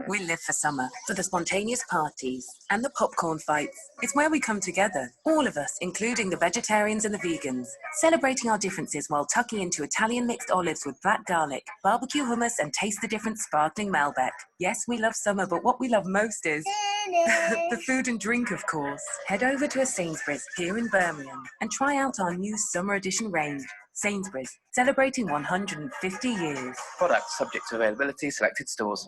We live for summer, for the spontaneous parties and the popcorn fights. It's where we come together, all of us, including the vegetarians and the vegans, celebrating our differences while tucking into Italian mixed olives with black garlic, barbecue hummus, and taste the different sparkling Malbec. Yes, we love summer, but what we love most is the food and drink, of course. Head over to a Sainsbury's here in Birmingham and try out our new summer edition range. Sainsbury's, celebrating 150 years. Products subject to availability, selected stores.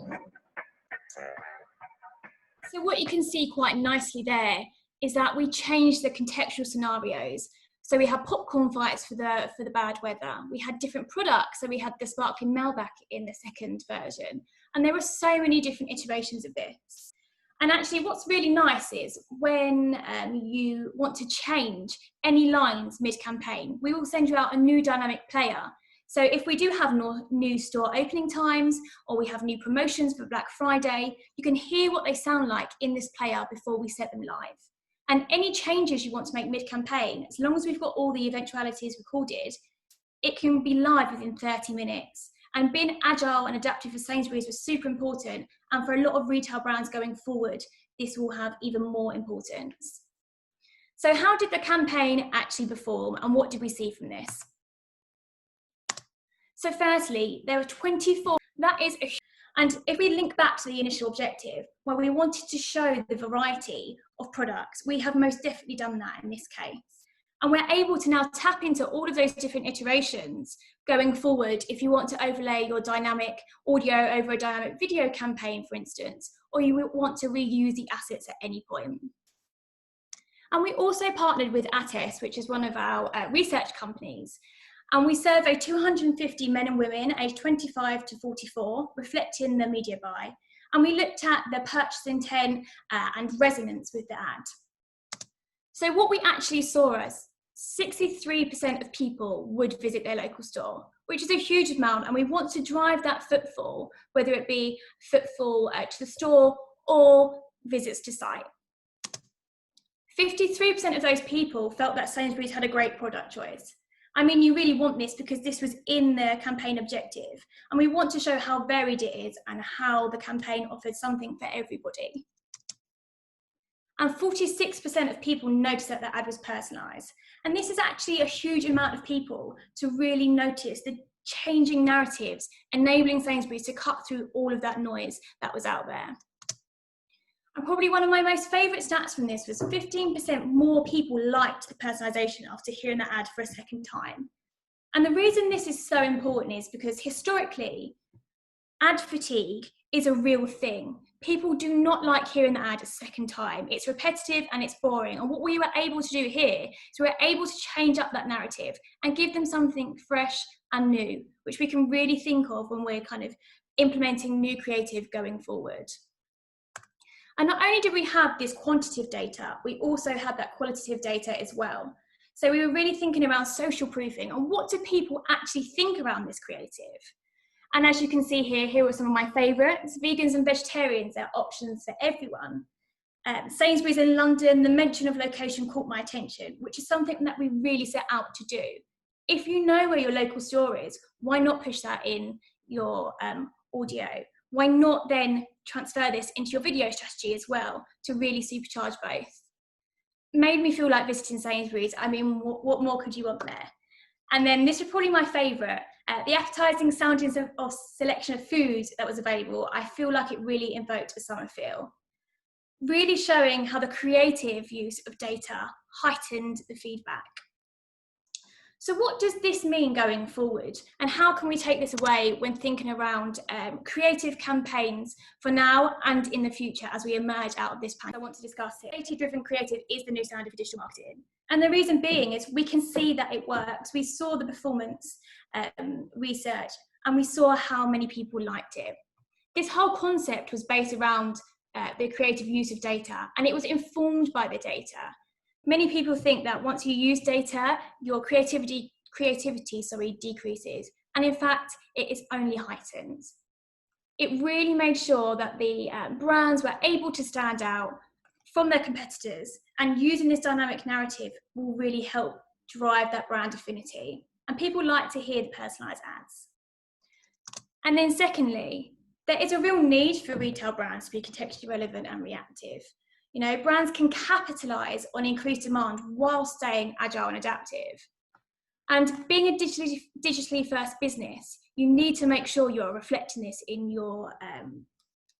So what you can see quite nicely there is that we changed the contextual scenarios. So we had popcorn fights for the bad weather. We had different products. So we had the sparkling Malbec in the second version. And there were so many different iterations of this. And actually what's really nice is when you want to change any lines mid-campaign, we will send you out a new dynamic player. So if we do have new store opening times or we have new promotions for Black Friday, you can hear what they sound like in this player before we set them live. And any changes you want to make mid-campaign, as long as we've got all the eventualities recorded, it can be live within 30 minutes. And being agile and adaptive for Sainsbury's was super important. And for a lot of retail brands going forward, this will have even more importance. So how did the campaign actually perform and what did we see from this? So firstly, there were 24, that is and if we link back to the initial objective, where we wanted to show the variety of products, we have most definitely done that in this case. And we're able to now tap into all of those different iterations going forward if you want to overlay your dynamic audio over a dynamic video campaign, for instance, or you want to reuse the assets at any point. And we also partnered with Ates, which is one of our research companies. And we surveyed 250 men and women aged 25 to 44, reflecting the media buy. And we looked at the purchase intent and resonance with the ad. So what we actually saw 63% of people would visit their local store, which is a huge amount, and we want to drive that footfall, whether it be footfall to the store or visits to site. 53% of those people felt that Sainsbury's had a great product choice. I mean, you really want this because this was in the campaign objective, and we want to show how varied it is and how the campaign offered something for everybody. And 46% of people noticed that the ad was personalised. And this is actually a huge amount of people to really notice the changing narratives, enabling Sainsbury's to cut through all of that noise that was out there. And probably one of my most favourite stats from this was 15% more people liked the personalisation after hearing the ad for a second time. And the reason this is so important is because historically, ad fatigue is a real thing. People do not like hearing the ad a second time. It's repetitive and it's boring. And what we were able to do here is we were able to change up that narrative and give them something fresh and new, which we can really think of when we're kind of implementing new creative going forward. And not only did we have this quantitative data, we also had that qualitative data as well. So we were really thinking around social proofing and what do people actually think around this creative? And as you can see here, here are some of my favourites. Vegans and vegetarians are options for everyone. Sainsbury's in London, the mention of location caught my attention, which is something that we really set out to do. If you know where your local store is, why not push that in your audio? Why not then transfer this into your video strategy as well to really supercharge both? Made me feel like visiting Sainsbury's. I mean, what more could you want there? And then this is probably my favourite. The appetising soundings of selection of foods that was available, I feel like it really invoked a summer feel. Really showing how the creative use of data heightened the feedback. So what does this mean going forward? And how can we take this away when thinking around creative campaigns for now and in the future as we emerge out of this pandemic? I want to discuss it. Data-driven creative is the new standard for digital marketing. And the reason being is we can see that it works. We saw the performance research and we saw how many people liked it. This whole concept was based around the creative use of data, and it was informed by the data. Many people think that once you use data, your creativity decreases. And in fact, it is only heightened. It really made sure that the brands were able to stand out from their competitors, and using this dynamic narrative will really help drive that brand affinity. And people like to hear the personalised ads. And then secondly, there is a real need for retail brands to be contextually relevant and reactive. You know, brands can capitalise on increased demand while staying agile and adaptive. And being a digitally first business, you need to make sure you're reflecting this in your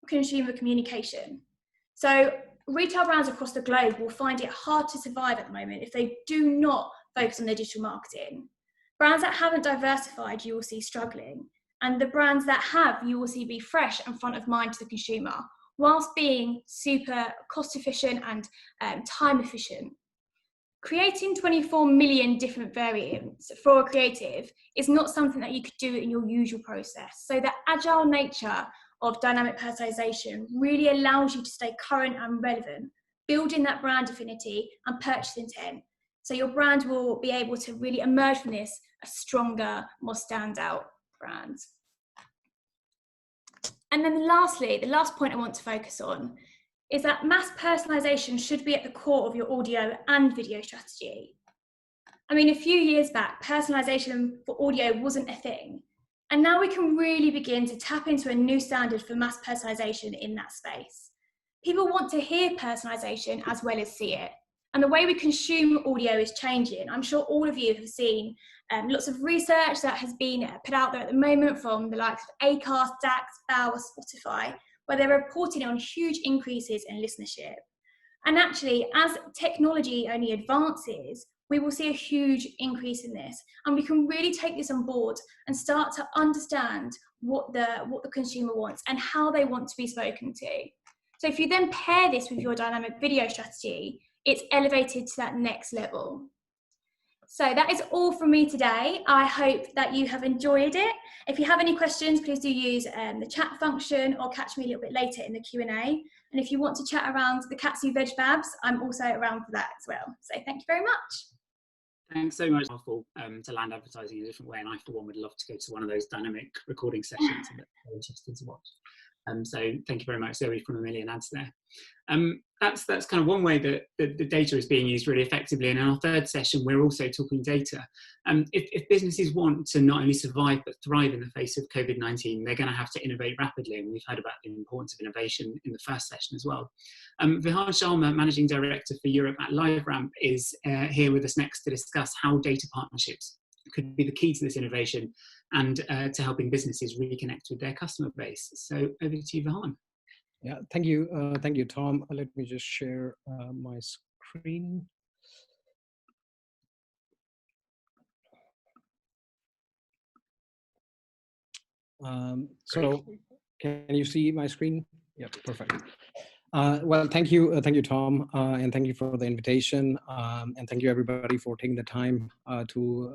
consumer communication. So retail brands across the globe will find it hard to survive at the moment if they do not focus on their digital marketing. Brands that haven't diversified, you will see struggling. And the brands that have, you will see be fresh and front of mind to the consumer, whilst being super cost efficient and time efficient. Creating 24 million different variants for a creative is not something that you could do in your usual process. So the agile nature of dynamic personalization really allows you to stay current and relevant, building that brand affinity and purchase intent. So your brand will be able to really emerge from this a stronger, more standout brand. And then lastly, the last point I want to focus on is that mass personalization should be at the core of your audio and video strategy. I mean, a few years back, personalization for audio wasn't a thing. And now we can really begin to tap into a new standard for mass personalization in that space. People want to hear personalization as well as see it. And the way we consume audio is changing. I'm sure all of you have seen lots of research that has been put out there at the moment from the likes of Acast, DAX, Bauer, Spotify, where they're reporting on huge increases in listenership. And actually, as technology only advances, we will see a huge increase in this. And we can really take this on board and start to understand what the consumer wants and how they want to be spoken to. So if you then pair this with your dynamic video strategy, it's elevated to that next level. So that is all from me today. I hope that you have enjoyed it. If you have any questions, please do use the chat function or catch me a little bit later in the Q&A. And if you want to chat around the Katsu Veg Fabs, I'm also around for that as well. So thank you very much. Thanks so much to land advertising in a different way, and I for one would love to go to one of those dynamic recording sessions. I'm very interested to watch. So thank you very much, Zoe, from A Million Ads there. That's kind of one way that the data is being used really effectively. And in our third session, we're also talking data. If businesses want to not only survive but thrive in the face of COVID-19, they're going to have to innovate rapidly. And we've heard about the importance of innovation in the first session as well. Vihan Sharma, Managing Director for Europe at LiveRamp, is here with us next to discuss how data partnerships could be the key to this innovation and to helping businesses reconnect with their customer base. So over to you, Vihan. Yeah, thank you, Tom. Let me just share my screen. So, can you see my screen? Yeah, perfect. Well, thank you, Tom, and thank you for the invitation, and thank you everybody for taking the time to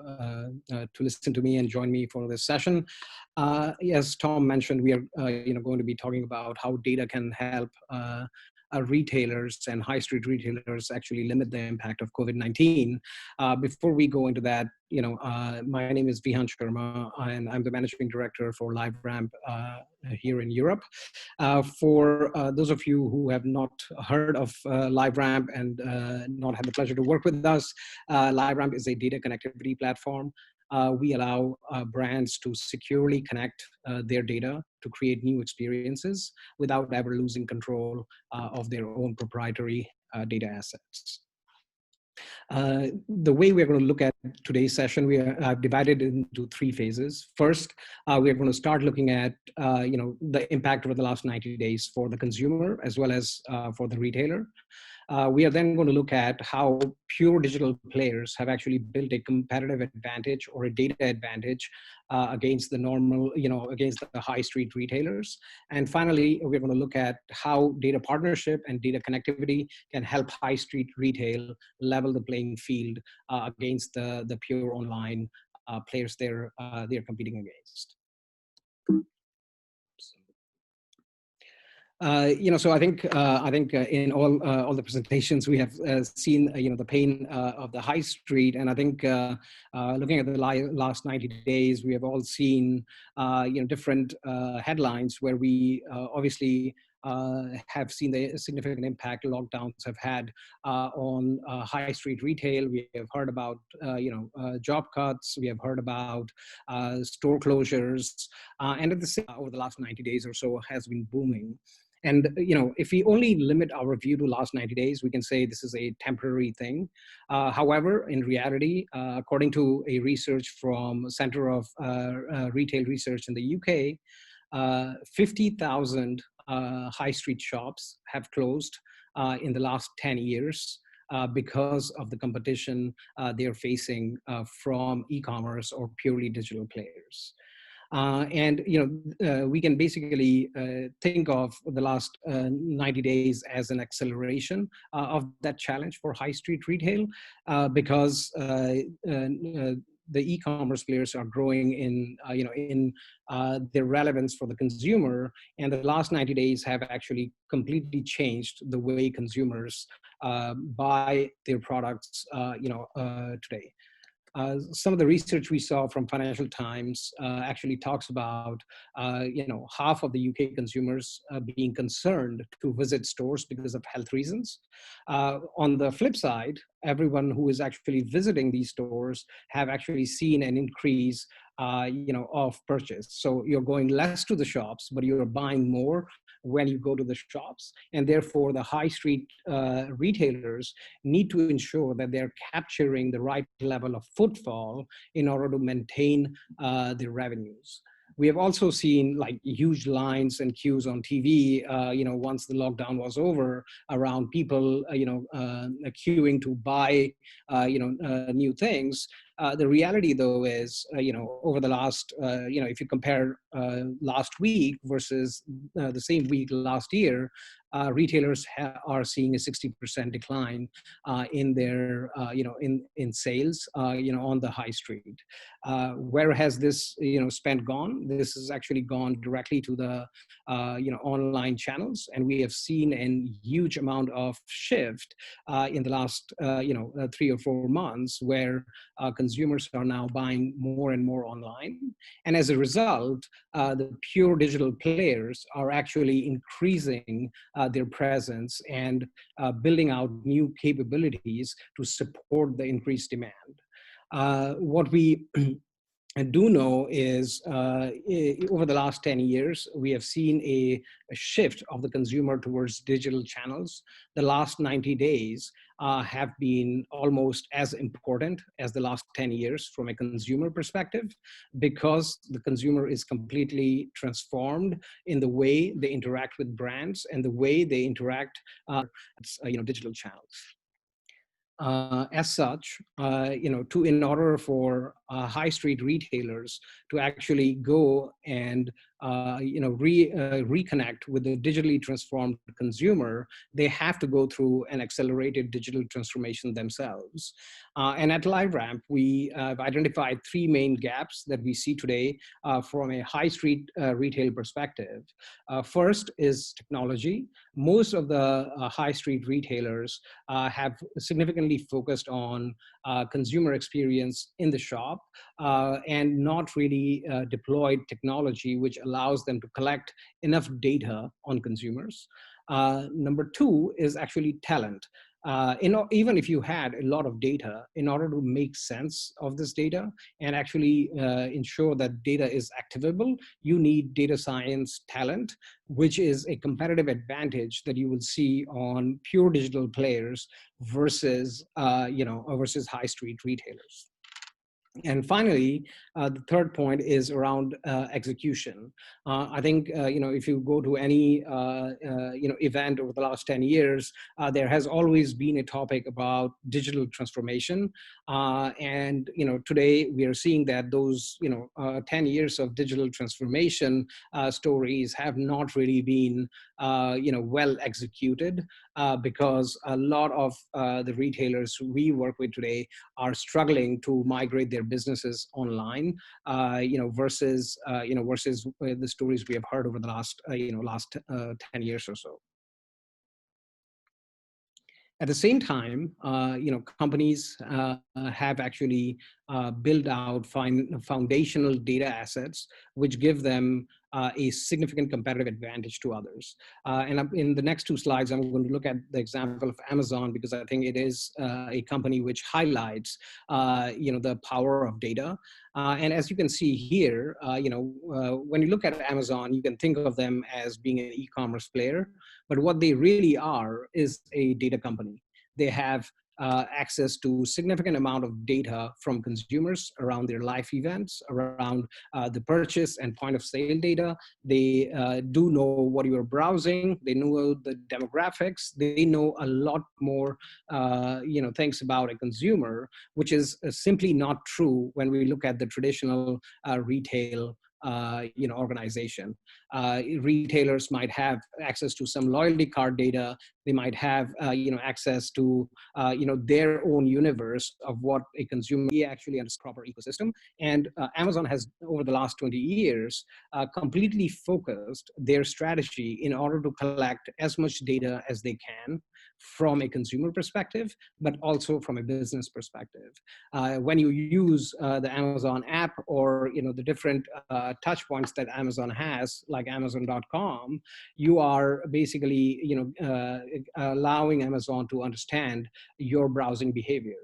listen to me and join me for this session. As Tom mentioned, we are going to be talking about how data can help retailers and high street retailers actually limit the impact of COVID-19. Before we go into that, my name is Vihan Sharma, and I'm the managing director for LiveRamp here in Europe. For those of you who have not heard of LiveRamp and not had the pleasure to work with us, LiveRamp is a data connectivity platform. We allow brands to securely connect their data to create new experiences without ever losing control of their own proprietary data assets. The way we're going to look at today's session, we have divided it into three phases. First, we're going to start looking at the impact over the last 90 days for the consumer as well as for the retailer. We are then going to look at how pure digital players have actually built a competitive advantage or a data advantage against the normal, against the high street retailers. And finally, we're going to look at how data partnership and data connectivity can help high street retail level the playing field against the pure online players they're competing against. So I think in all the presentations we have seen the pain of the high street, and I think looking at the last 90 days, we have all seen different headlines where we obviously have seen the significant impact lockdowns have had on high street retail. We have heard about job cuts. We have heard about store closures, and at the same over the last 90 days or so has been booming. And if we only limit our view to last 90 days, we can say this is a temporary thing. However, in reality, according to a research from Center of Retail Research in the UK, 50,000 high street shops have closed in the last 10 years because of the competition they're facing from e-commerce or purely digital players. We can basically think of the last 90 days as an acceleration of that challenge for high street retail because the e-commerce players are growing in their relevance for the consumer, and the last 90 days have actually completely changed the way consumers buy their products today. Some of the research we saw from Financial Times actually talks about, half of the UK consumers being concerned to visit stores because of health reasons. On the flip side, everyone who is actually visiting these stores have actually seen an increase of purchase. So you're going less to the shops, but you're buying more when you go to the shops. And therefore, the high street retailers need to ensure that they're capturing the right level of footfall in order to maintain their revenues. We have also seen like huge lines and queues on TV, once the lockdown was over, around people, queuing to buy, new things. The reality, though, is, over the last, if you compare last week versus the same week last year, retailers are seeing a 60% decline in their, in sales, on the high street. Where has this, spend gone? This has actually gone directly to the, online channels, and we have seen a huge amount of shift in the last, 3 or 4 months, where consumers are now buying more and more online. And as a result, the pure digital players are actually increasing their presence and building out new capabilities to support the increased demand. What we do know is over the last 10 years, we have seen a shift of the consumer towards digital channels. The last 90 days have been almost as important as the last 10 years from a consumer perspective, because the consumer is completely transformed in the way they interact with brands and the way they interact, digital channels. As such, in order for high street retailers to actually go and reconnect with the digitally transformed consumer, they have to go through an accelerated digital transformation themselves. And at LiveRamp, we have identified 3 main gaps that we see today from a high street retail perspective. First is technology. Most of the high street retailers have significantly focused on consumer experience in the shop and not really deployed technology which allows them to collect enough data on consumers. Number 2 is actually talent. Even if you had a lot of data, in order to make sense of this data and actually ensure that data is activable, you need data science talent, which is a competitive advantage that you will see on pure digital players versus, versus high street retailers. And finally, the third point is around execution. I think, if you go to any, event over the last 10 years, there has always been a topic about digital transformation. And, today we are seeing that those, 10 years of digital transformation stories have not really been, well executed because a lot of the retailers we work with today are struggling to migrate their businesses online, versus the stories we have heard over the last 10 years or so. At the same time, companies have actually built out foundational data assets, which give them a significant competitive advantage to others. And in the next 2 slides, I'm going to look at the example of Amazon, because I think it is a company which highlights, the power of data. And as you can see here, when you look at Amazon, you can think of them as being an e-commerce player, but what they really are is a data company. They have access to significant amount of data from consumers around their life events, around the purchase and point of sale data. They do know what you are browsing. They know the demographics. They know a lot more, things about a consumer, which is simply not true when we look at the traditional retail organization. Retailers might have access to some loyalty card data. They might have, access to, their own universe of what a consumer actually understands proper ecosystem. And Amazon has, over the last 20 years, completely focused their strategy in order to collect as much data as they can from a consumer perspective, but also from a business perspective. When you use the Amazon app or the different touch points that Amazon has, like Amazon.com, you are basically allowing Amazon to understand your browsing behavior.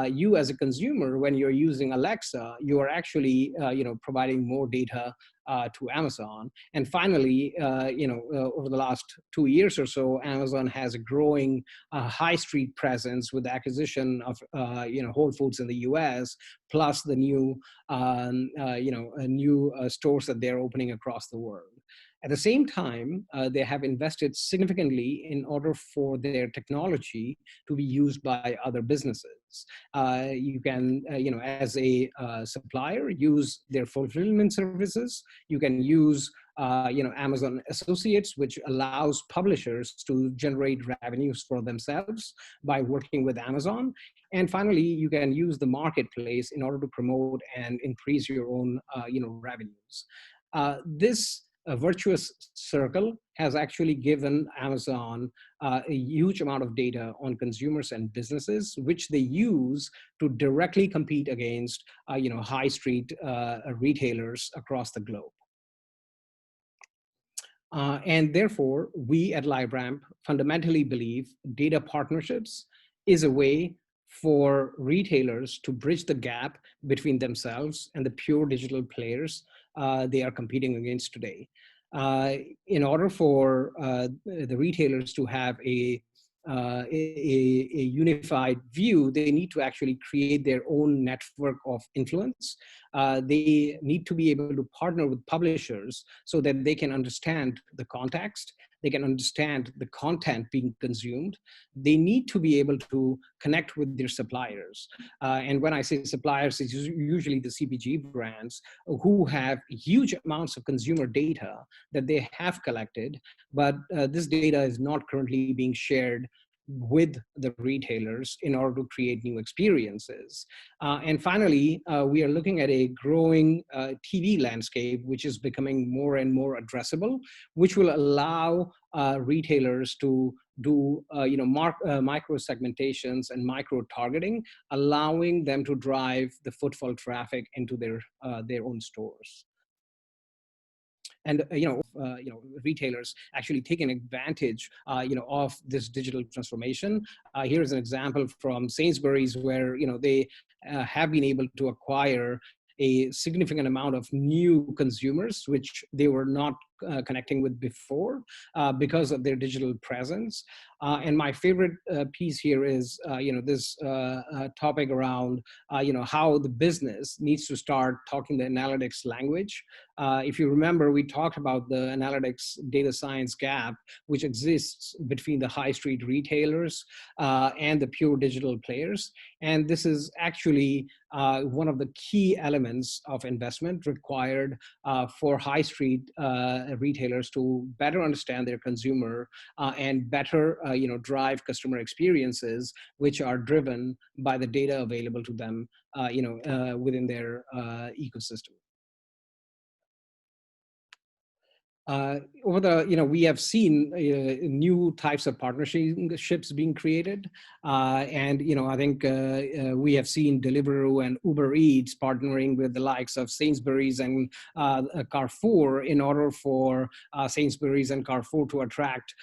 You as a consumer, when you're using Alexa, you are actually providing more data to Amazon. And finally, over the last 2 years or so, Amazon has a growing high street presence with the acquisition of Whole Foods in the US, plus the new stores that they're opening across the world. At the same time, they have invested significantly in order for their technology to be used by other businesses. You can, as a supplier, use their fulfillment services. You can use Amazon Associates, which allows publishers to generate revenues for themselves by working with Amazon. And finally, you can use the marketplace in order to promote and increase your own, revenues. This virtuous circle has actually given Amazon a huge amount of data on consumers and businesses, which they use to directly compete against, high street retailers across the globe. And therefore, we at LiveRamp fundamentally believe data partnerships is a way for retailers to bridge the gap between themselves and the pure digital players they are competing against today. In order for the retailers to have a unified view, they need to actually create their own network of influence. They need to be able to partner with publishers so that they can understand the context, they can understand the content being consumed. They need to be able to connect with their suppliers. And when I say suppliers, it's usually the CPG brands who have huge amounts of consumer data that they have collected, but this data is not currently being shared with the retailers in order to create new experiences. And finally, we are looking at a growing TV landscape, which is becoming more and more addressable, which will allow retailers to do micro segmentations and micro targeting, allowing them to drive the footfall traffic into their own stores. And retailers actually taking advantage of this digital transformation. Here's an example from Sainsbury's, where they have been able to acquire a significant amount of new consumers, which they were not connecting with before because of their digital presence. And my favorite piece here is, this topic around, how the business needs to start talking the analytics language. If you remember, we talked about the analytics data science gap, which exists between the high street retailers and the pure digital players. And this is actually one of the key elements of investment required for high street retailers to better understand their consumer and better drive customer experiences, which are driven by the data available to them within their ecosystem. We have seen new types of partnerships being created. And, I think we have seen Deliveroo and Uber Eats partnering with the likes of Sainsbury's and Carrefour in order for Sainsbury's and Carrefour to attract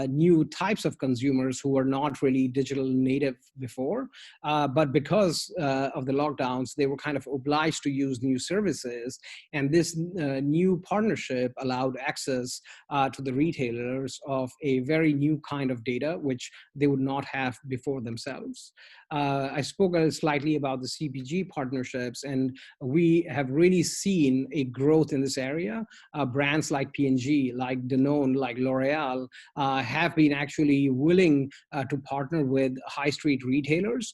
new types of consumers who are not really digital native before. But because of the lockdowns, they were kind of obliged to use new services. And this new partnership allowed access to the retailers of a very new kind of data, which they would not have before themselves. I spoke slightly about the CPG partnerships, and we have really seen a growth in this area. Brands like P&G, like Danone, like L'Oreal have been actually willing to partner with high street retailers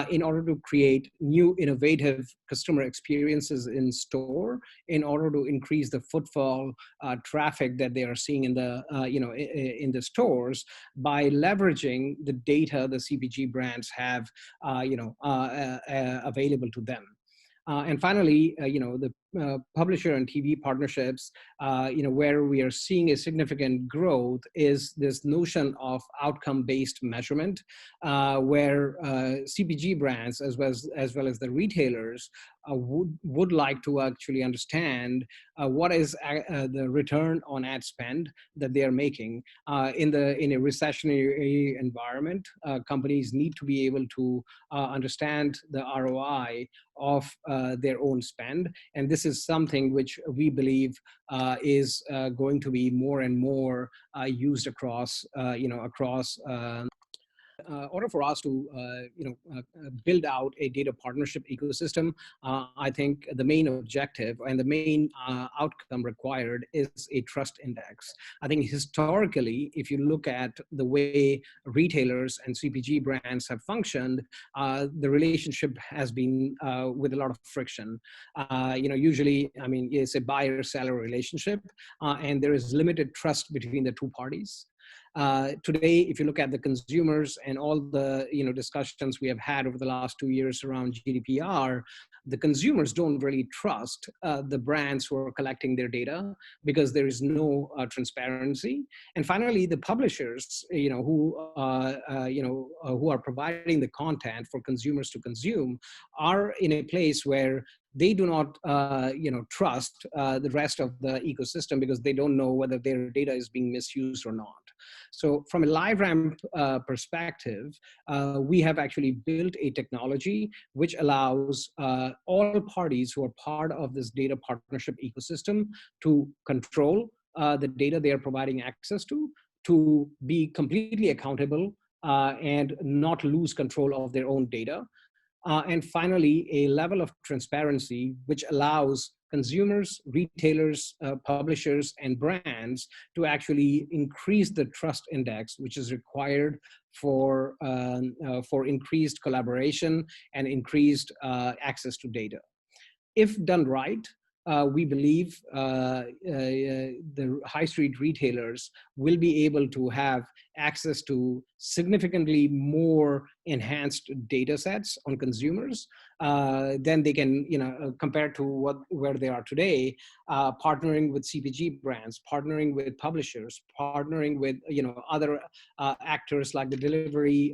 in order to create new innovative customer experiences in store, in order to increase the footfall traffic that they are seeing in the in the stores, by leveraging the data the CPG brands have available to them. And finally, the publisher and TV partnerships, where we are seeing a significant growth is this notion of outcome-based measurement, where CPG brands, as well as the retailers, would like to actually understand what is the return on ad spend that they are making. In a recessionary environment, companies need to be able to understand the ROI of their own spend, and this is something which we believe is going to be more and more used across order for us to build out a data partnership ecosystem, I think the main objective and the main outcome required is a trust index. I think historically, if you look at the way retailers and CPG brands have functioned, the relationship has been with a lot of friction. Usually, I mean, it's a buyer-seller relationship, and there is limited trust between the two parties. Today, if you look at the consumers and all the discussions we have had over the last 2 years around GDPR, the consumers don't really trust the brands who are collecting their data because there is no transparency. And finally, the publishers, who are providing the content for consumers to consume, are in a place where they do not, trust the rest of the ecosystem because they don't know whether their data is being misused or not. So from a LiveRamp perspective, we have actually built a technology which allows all parties who are part of this data partnership ecosystem to control the data they are providing access to be completely accountable and not lose control of their own data. And finally, a level of transparency which allows consumers, retailers, publishers, and brands to actually increase the trust index, which is required for increased collaboration and increased access to data. If done right, we believe the high street retailers will be able to have access to significantly more enhanced data sets on consumers than they can, compared to where they are today, partnering with CPG brands, partnering with publishers, partnering with other actors like the delivery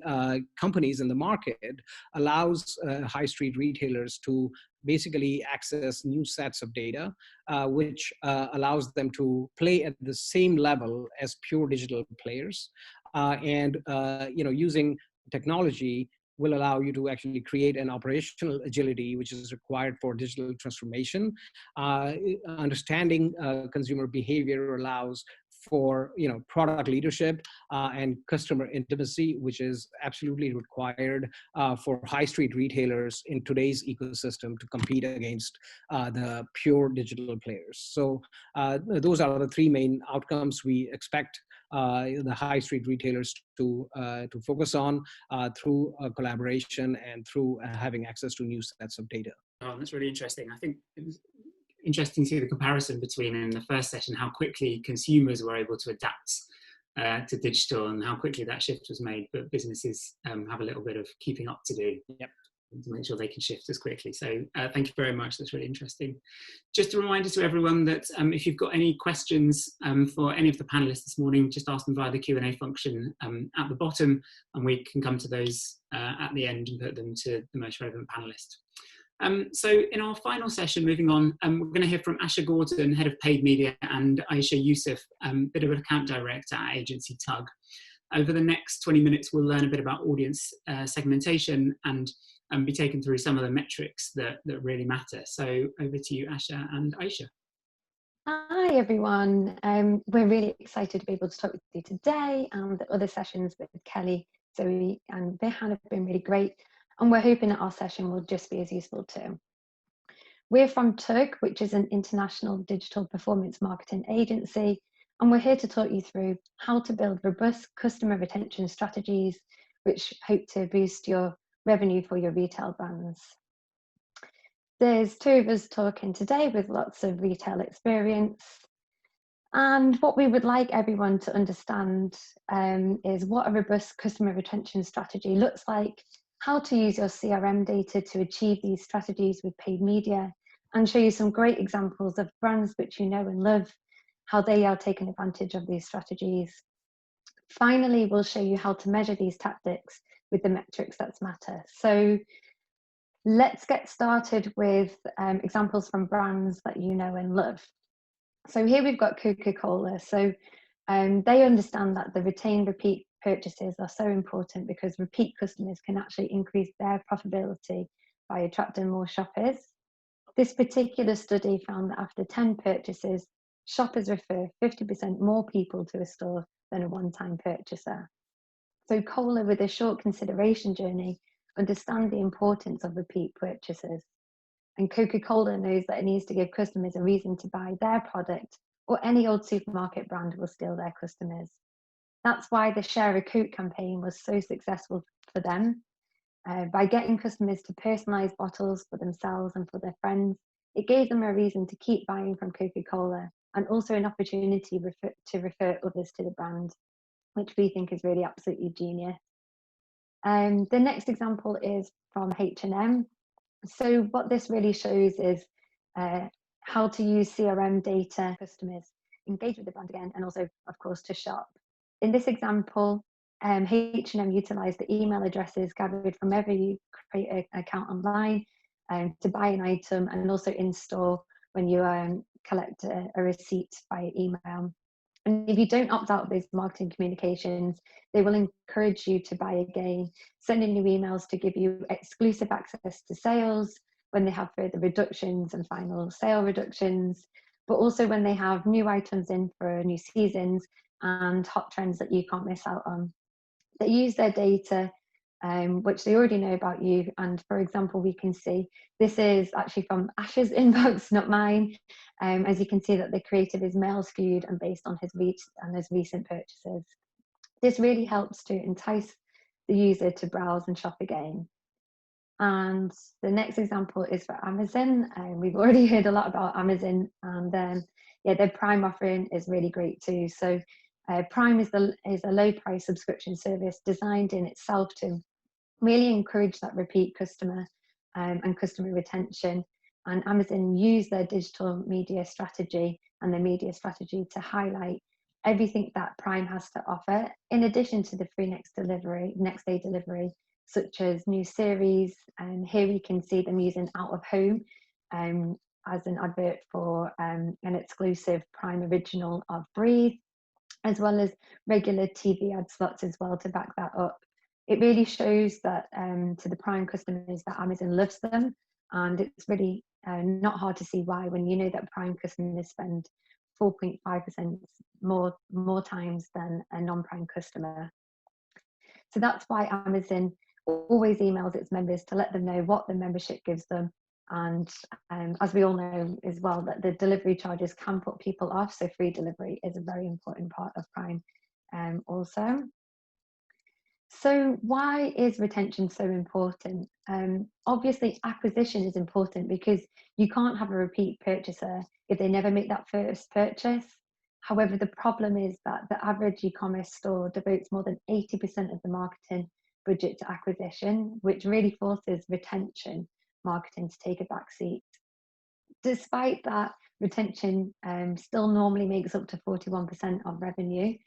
companies in the market, allows high street retailers to basically access new sets of data, which allows them to play at the same level as pure digital players. Using technology will allow you to actually create an operational agility, which is required for digital transformation. Understanding consumer behavior allows for product leadership and customer intimacy, which is absolutely required for high street retailers in today's ecosystem to compete against the pure digital players. So those are the three main outcomes we expect the high street retailers to focus on through collaboration and through having access to new sets of data. Oh, that's really interesting. I think it was interesting to see the comparison between, in the first session, how quickly consumers were able to adapt to digital and how quickly that shift was made, but businesses have a little bit of keeping up to do. Yep. To make sure they can shift as quickly. So thank you very much. That's really interesting. Just a reminder to everyone that if you've got any questions for any of the panelists this morning, just ask them via the Q&A function at the bottom, and we can come to those at the end and put them to the most relevant panelist. So in our final session, moving on, we're going to hear from Asha Gordon, Head of Paid Media, and Aisha Youssef, bit of an account director at agency Tug. Over the next 20 minutes, we'll learn a bit about audience segmentation and be taken through some of the metrics that really matter. So over to you, Asha and Aisha. Hi everyone. We're really excited to be able to talk with you today, and the other sessions with Kelly, Zoe and Vihan have been really great, and we're hoping that our session will just be as useful too. We're from Tug, which is an international digital performance marketing agency, and we're here to talk you through how to build robust customer retention strategies which hope to boost your revenue for your retail brands. There's two of us talking today with lots of retail experience, and what we would like everyone to understand is what a robust customer retention strategy looks like, how to use your CRM data to achieve these strategies with paid media, and show you some great examples of brands which you know and love, how they are taking advantage of these strategies. Finally, we'll show you how to measure these tactics with the metrics that matter. So let's get started with examples from brands that you know and love. So here we've got Coca-Cola. So they understand that the retained repeat purchases are so important because repeat customers can actually increase their profitability by attracting more shoppers. This particular study found that after 10 purchases, shoppers refer 50% more people to a store than a one-time purchaser. So Cola, with a short consideration journey, understand the importance of repeat purchases. And Coca-Cola knows that it needs to give customers a reason to buy their product, or any old supermarket brand will steal their customers. That's why the Share a Coke campaign was so successful for them. By getting customers to personalise bottles for themselves and for their friends, it gave them a reason to keep buying from Coca-Cola, and also an opportunity to refer others to the brand, which we think is really absolutely genius. The next example is from H&M. So what this really shows is how to use CRM data, customers engage with the brand again, and also, of course, to shop. In this example, H&M utilised the email addresses gathered from wherever you create an account online to buy an item, and also in store when you collect a receipt via email. And if you don't opt out of those marketing communications, they will encourage you to buy again, sending you emails to give you exclusive access to sales when they have further reductions and final sale reductions, but also when they have new items in for new seasons and hot trends that you can't miss out on. They use their data, which they already know about you. And for example, we can see this is actually from Ash's inbox, not mine. As you can see that the creative is male skewed and based on his recent purchases. This really helps to entice the user to browse and shop again. And the next example is for Amazon. We've already heard a lot about Amazon, and yeah, their Prime offering is really great too. So Prime is a low price subscription service designed in itself to really encourage that repeat customer and customer retention. And Amazon use their digital media strategy and their media strategy to highlight everything that Prime has to offer, in addition to the free next day delivery, such as new series. And here we can see them using Out of Home as an advert for an exclusive Prime original of Breathe, as well as regular TV ad slots as well to back that up. It really shows that to the Prime customers that Amazon loves them, and it's really not hard to see why, when you know that Prime customers spend 4.5% more times than a non-Prime customer. So that's why Amazon always emails its members to let them know what the membership gives them. And as we all know as well, that the delivery charges can put people off, so free delivery is a very important part of Prime also. So why is retention so important? Obviously, acquisition is important because you can't have a repeat purchaser if they never make that first purchase. However, the problem is that the average e-commerce store devotes more than 80% of the marketing budget to acquisition, which really forces retention marketing to take a back seat. Despite that, retention still normally makes up to 41% of revenue.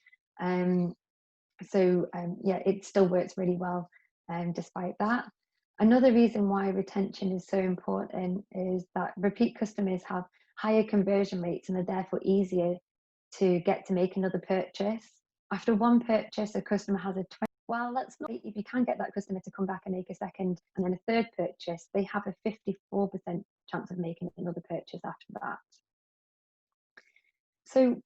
So yeah, it still works really well despite that. Another reason why retention is so important is that repeat customers have higher conversion rates and are therefore easier to get to make another purchase. After one purchase, a customer has a 20. Well, let's not, if you can get that customer to come back and make a second and then a third purchase, they have a 54% chance of making another purchase after that. So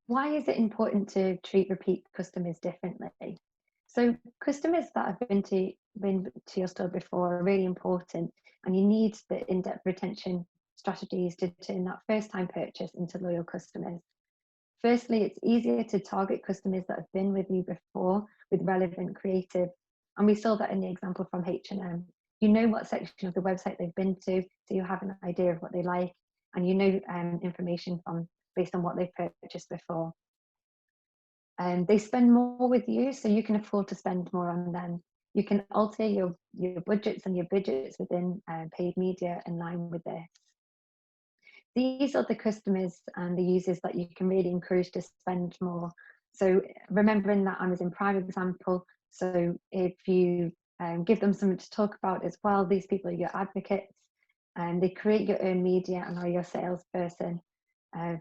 why is it important to treat repeat customers differently? So customers that have been to your store before are really important, and you need the in-depth retention strategies to turn that first-time purchase into loyal customers. Firstly, it's easier to target customers that have been with you before with relevant creative. And we saw that in the example from H&M. You know what section of the website they've been to, so you have an idea of what they like, and you know information based on what they've purchased before. They spend more with you, so you can afford to spend more on them. You can alter your budgets and your budgets within paid media in line with this. These are the customers and the users that you can really encourage to spend more. So remembering that Amazon Prime example, so if you give them something to talk about as well, these people are your advocates, and they create your own media and are your salesperson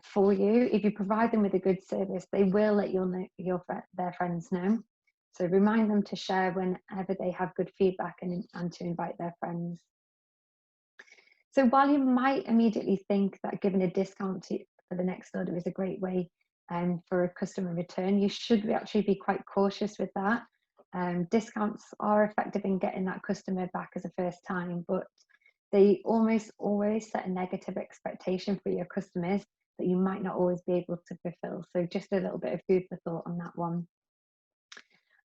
for you. If you provide them with a good service, they will let their friends know. So remind them to share whenever they have good feedback and to invite their friends. So while you might immediately think that giving a discount for the next order is a great way for a customer return, you should actually be quite cautious with that. discounts are effective in getting that customer back as a first time, but they almost always set a negative expectation for your customers that you might not always be able to fulfill. So just a little bit of food for thought on that one.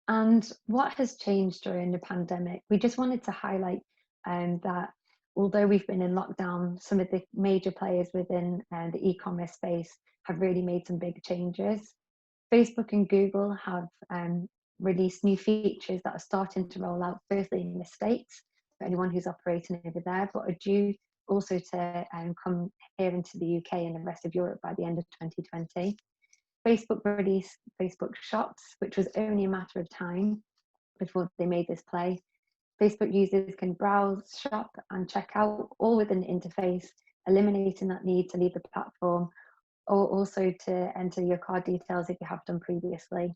And what has changed during the pandemic? We just wanted to highlight that although we've been in lockdown, some of the major players within the e-commerce space have really made some big changes. Facebook and Google have released new features that are starting to roll out, firstly in the States, for anyone who's operating over there, but are due also to come here into the UK and the rest of Europe by the end of 2020. Facebook released Facebook Shops, which was only a matter of time before they made this play. Facebook users can browse, shop and check out all within the interface, eliminating that need to leave the platform, or also to enter your card details if you have done previously.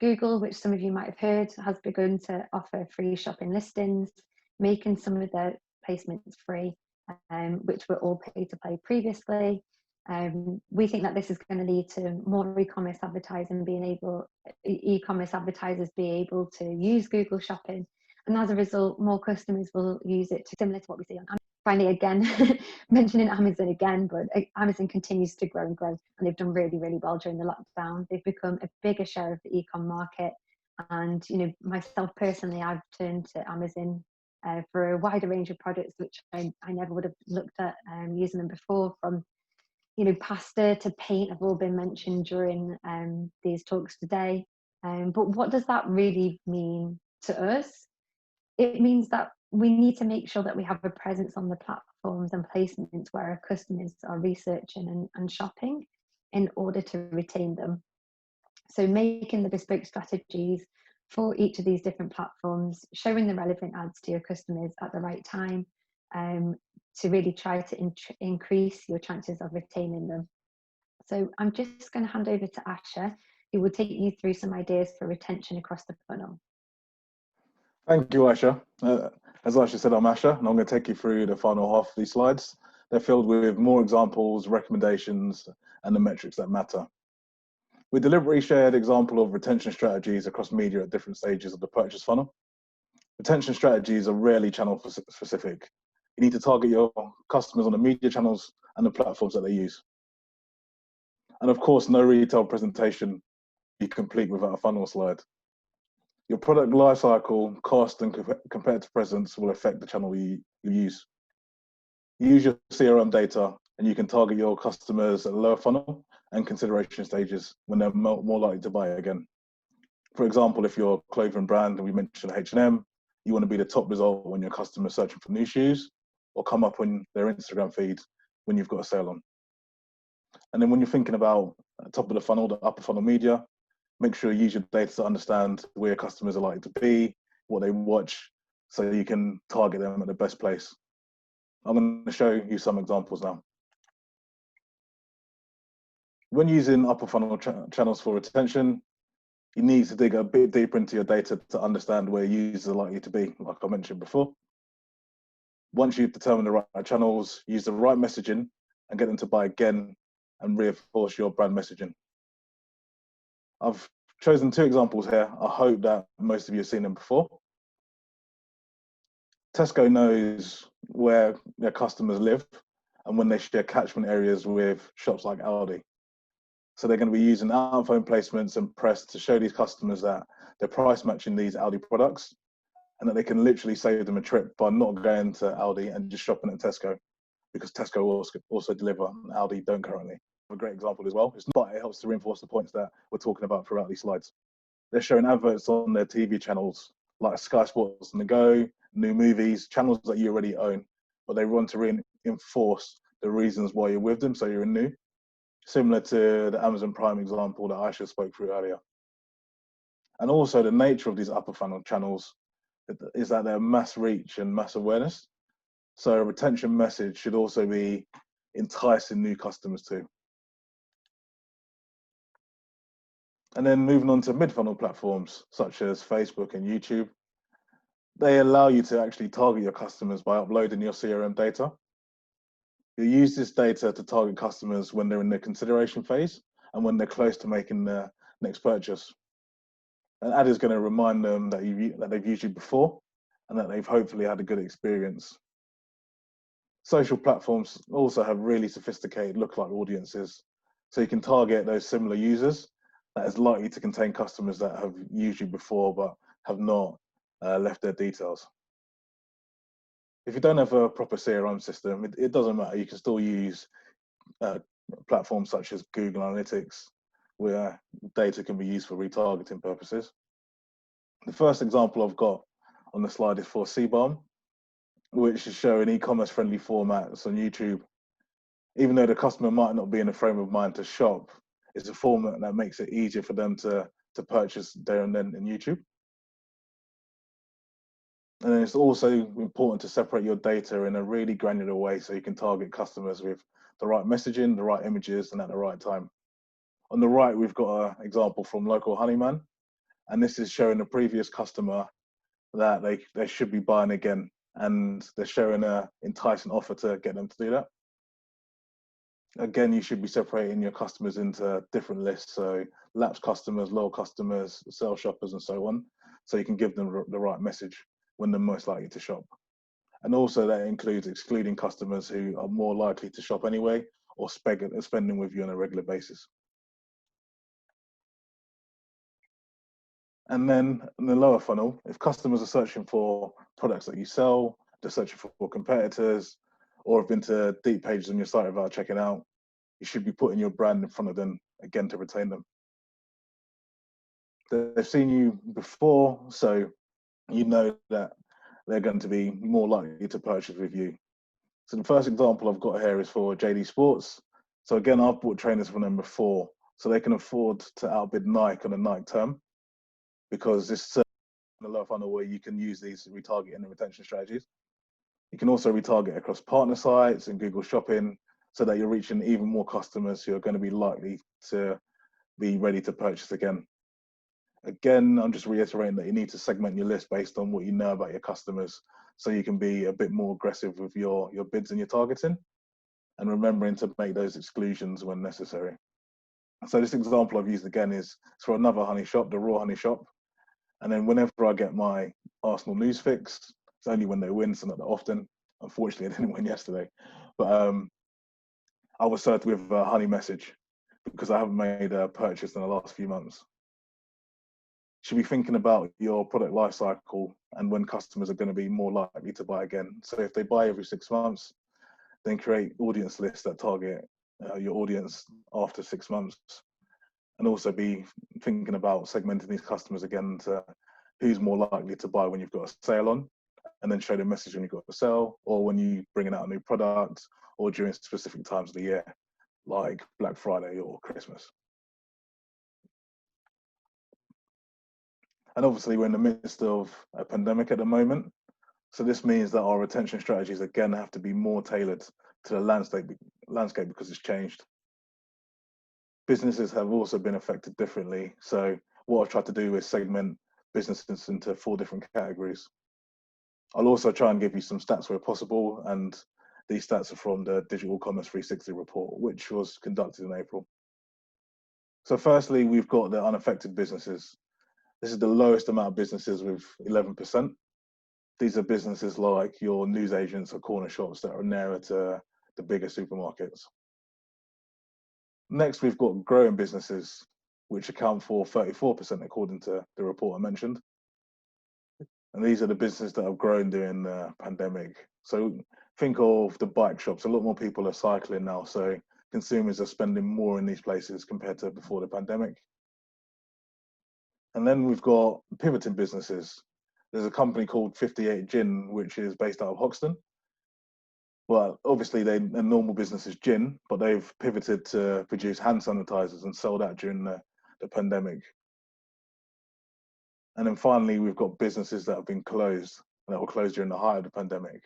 Google, which some of you might have heard, has begun to offer free shopping listings, making some of their placements free, which were all pay to play previously. We think that this is going to lead to more e-commerce advertising e-commerce advertisers be able to use Google Shopping, and as a result, more customers will use it, similar to what we see on Amazon. Finally, again, mentioning Amazon again, but Amazon continues to grow and grow, and they've done really, really well during the lockdown. They've become a bigger share of the e-com market, and myself personally, I've turned to Amazon for a wider range of products which I never would have looked at using them before, from pasta to paint have all been mentioned during these talks today. But what does that really mean to us? It means that we need to make sure that we have a presence on the platforms and placements where our customers are researching and shopping in order to retain them. So making the bespoke strategies for each of these different platforms, showing the relevant ads to your customers at the right time, to really try to increase your chances of retaining them. So I'm just going to hand over to Asha, who will take you through some ideas for retention across the funnel. Thank you, Asha. As Asha said, I'm Asha, and I'm going to take you through the final half of these slides. They're filled with more examples, recommendations, and the metrics that matter. We deliberately shared example of retention strategies across media at different stages of the purchase funnel. Retention strategies are rarely channel specific. You need to target your customers on the media channels and the platforms that they use. And of course, no retail presentation be complete without a funnel slide. Your product lifecycle, cost, and competitive presence will affect the channel you use. Use your CRM data, and you can target your customers at lower funnel and consideration stages when they're more likely to buy again. For example, if you're a clothing brand, and we mentioned H&M, you want to be the top result when your customers are searching for new shoes, or come up on their Instagram feed when you've got a sale on. And then when you're thinking about top of the funnel, the upper funnel media, make sure you use your data to understand where your customers are likely to be, what they watch, so you can target them at the best place. I'm going to show you some examples now. When using upper funnel channels for retention, you need to dig a bit deeper into your data to understand where users are likely to be, like I mentioned before. Once you've determined the right channels, use the right messaging and get them to buy again and reinforce your brand messaging. I've chosen two examples here. I hope that most of you have seen them before. Tesco knows where their customers live and when they share catchment areas with shops like Aldi. So they're going to be using out-of-home placements and press to show these customers that they're price matching these Aldi products and that they can literally save them a trip by not going to Aldi and just shopping at Tesco, because Tesco also deliver and Aldi don't currently. A great example as well, but it helps to reinforce the points that we're talking about throughout these slides. They're showing adverts on their TV channels like Sky Sports on the Go, new movies, channels that you already own, but they want to reinforce the reasons why you're with them, so you're new. Similar to the Amazon Prime example that Aisha spoke through earlier. And also the nature of these upper funnel channels is that they're mass reach and mass awareness. So a retention message should also be enticing new customers too. And then moving on to mid-funnel platforms such as Facebook and YouTube, they allow you to actually target your customers by uploading your CRM data. You use this data to target customers when they're in the consideration phase and when they're close to making their next purchase. An ad is going to remind them that they've used you before and that they've hopefully had a good experience. Social platforms also have really sophisticated lookalike audiences, so you can target those similar users that is likely to contain customers that have used you before but have not left their details. If you don't have a proper CRM system, it doesn't matter. You can still use platforms such as Google Analytics, where data can be used for retargeting purposes. The first example I've got on the slide is for CBAM, which is showing e-commerce friendly formats on YouTube. Even though the customer might not be in a frame of mind to shop, it's a format that makes it easier for them to purchase there and then in YouTube. And then it's also important to separate your data in a really granular way so you can target customers with the right messaging, the right images, and at the right time. On the right, we've got an example from Local Honeyman, and this is showing a previous customer that they should be buying again, and they're showing an enticing offer to get them to do that. Again, you should be separating your customers into different lists, so lapsed customers, loyal customers, sale shoppers, and so on, so you can give them the right message when they're most likely to shop. And also that includes excluding customers who are more likely to shop anyway or spending with you on a regular basis. And then in the lower funnel, if customers are searching for products that you sell, they're searching for competitors, or have been to deep pages on your site without checking out, you should be putting your brand in front of them again to retain them. They've seen you before, so you know that they're going to be more likely to purchase with you. So the first example I've got here is for JD Sports. So again, I've bought trainers from them before, so they can afford to outbid Nike on a Nike term, because this is a low funnel where you can use these retargeting and retention strategies. You can also retarget across partner sites and Google Shopping so that you're reaching even more customers who are going to be likely to be ready to purchase again. Again, I'm just reiterating that you need to segment your list based on what you know about your customers so you can be a bit more aggressive with your bids and your targeting, and remembering to make those exclusions when necessary. So this example I've used again is for another honey shop, the Raw Honey Shop. And then whenever I get my Arsenal news fix, it's only when they win, so not that often. Unfortunately, I didn't win yesterday. But I was served with a honey message because I haven't made a purchase in the last few months. You should be thinking about your product life cycle and when customers are going to be more likely to buy again. So if they buy every 6 months, then create audience lists that target your audience after 6 months. And also be thinking about segmenting these customers again to who's more likely to buy when you've got a sale on, and then show the message when you've got a sale, or when you're bringing out a new product, or during specific times of the year, like Black Friday or Christmas. And obviously we're in the midst of a pandemic at the moment. So this means that our retention strategies again have to be more tailored to the landscape because it's changed. Businesses have also been affected differently. So what I've tried to do is segment businesses into 4 different categories. I'll also try and give you some stats where possible, and these stats are from the Digital Commerce 360 report, which was conducted in April. So firstly, we've got the unaffected businesses. This is the lowest amount of businesses with 11%. These are businesses like your news agents or corner shops that are nearer to the bigger supermarkets. Next, we've got growing businesses, which account for 34% according to the report I mentioned. And these are the businesses that have grown during the pandemic. So think of the bike shops. A lot more people are cycling now, so consumers are spending more in these places compared to before the pandemic. And then we've got pivoting businesses. There's a company called 58 Gin, which is based out of Hoxton. Well, obviously their normal business is gin, but they've pivoted to produce hand sanitizers and sell that during the pandemic. And then finally, we've got businesses that have been closed, that were closed during the height of the pandemic.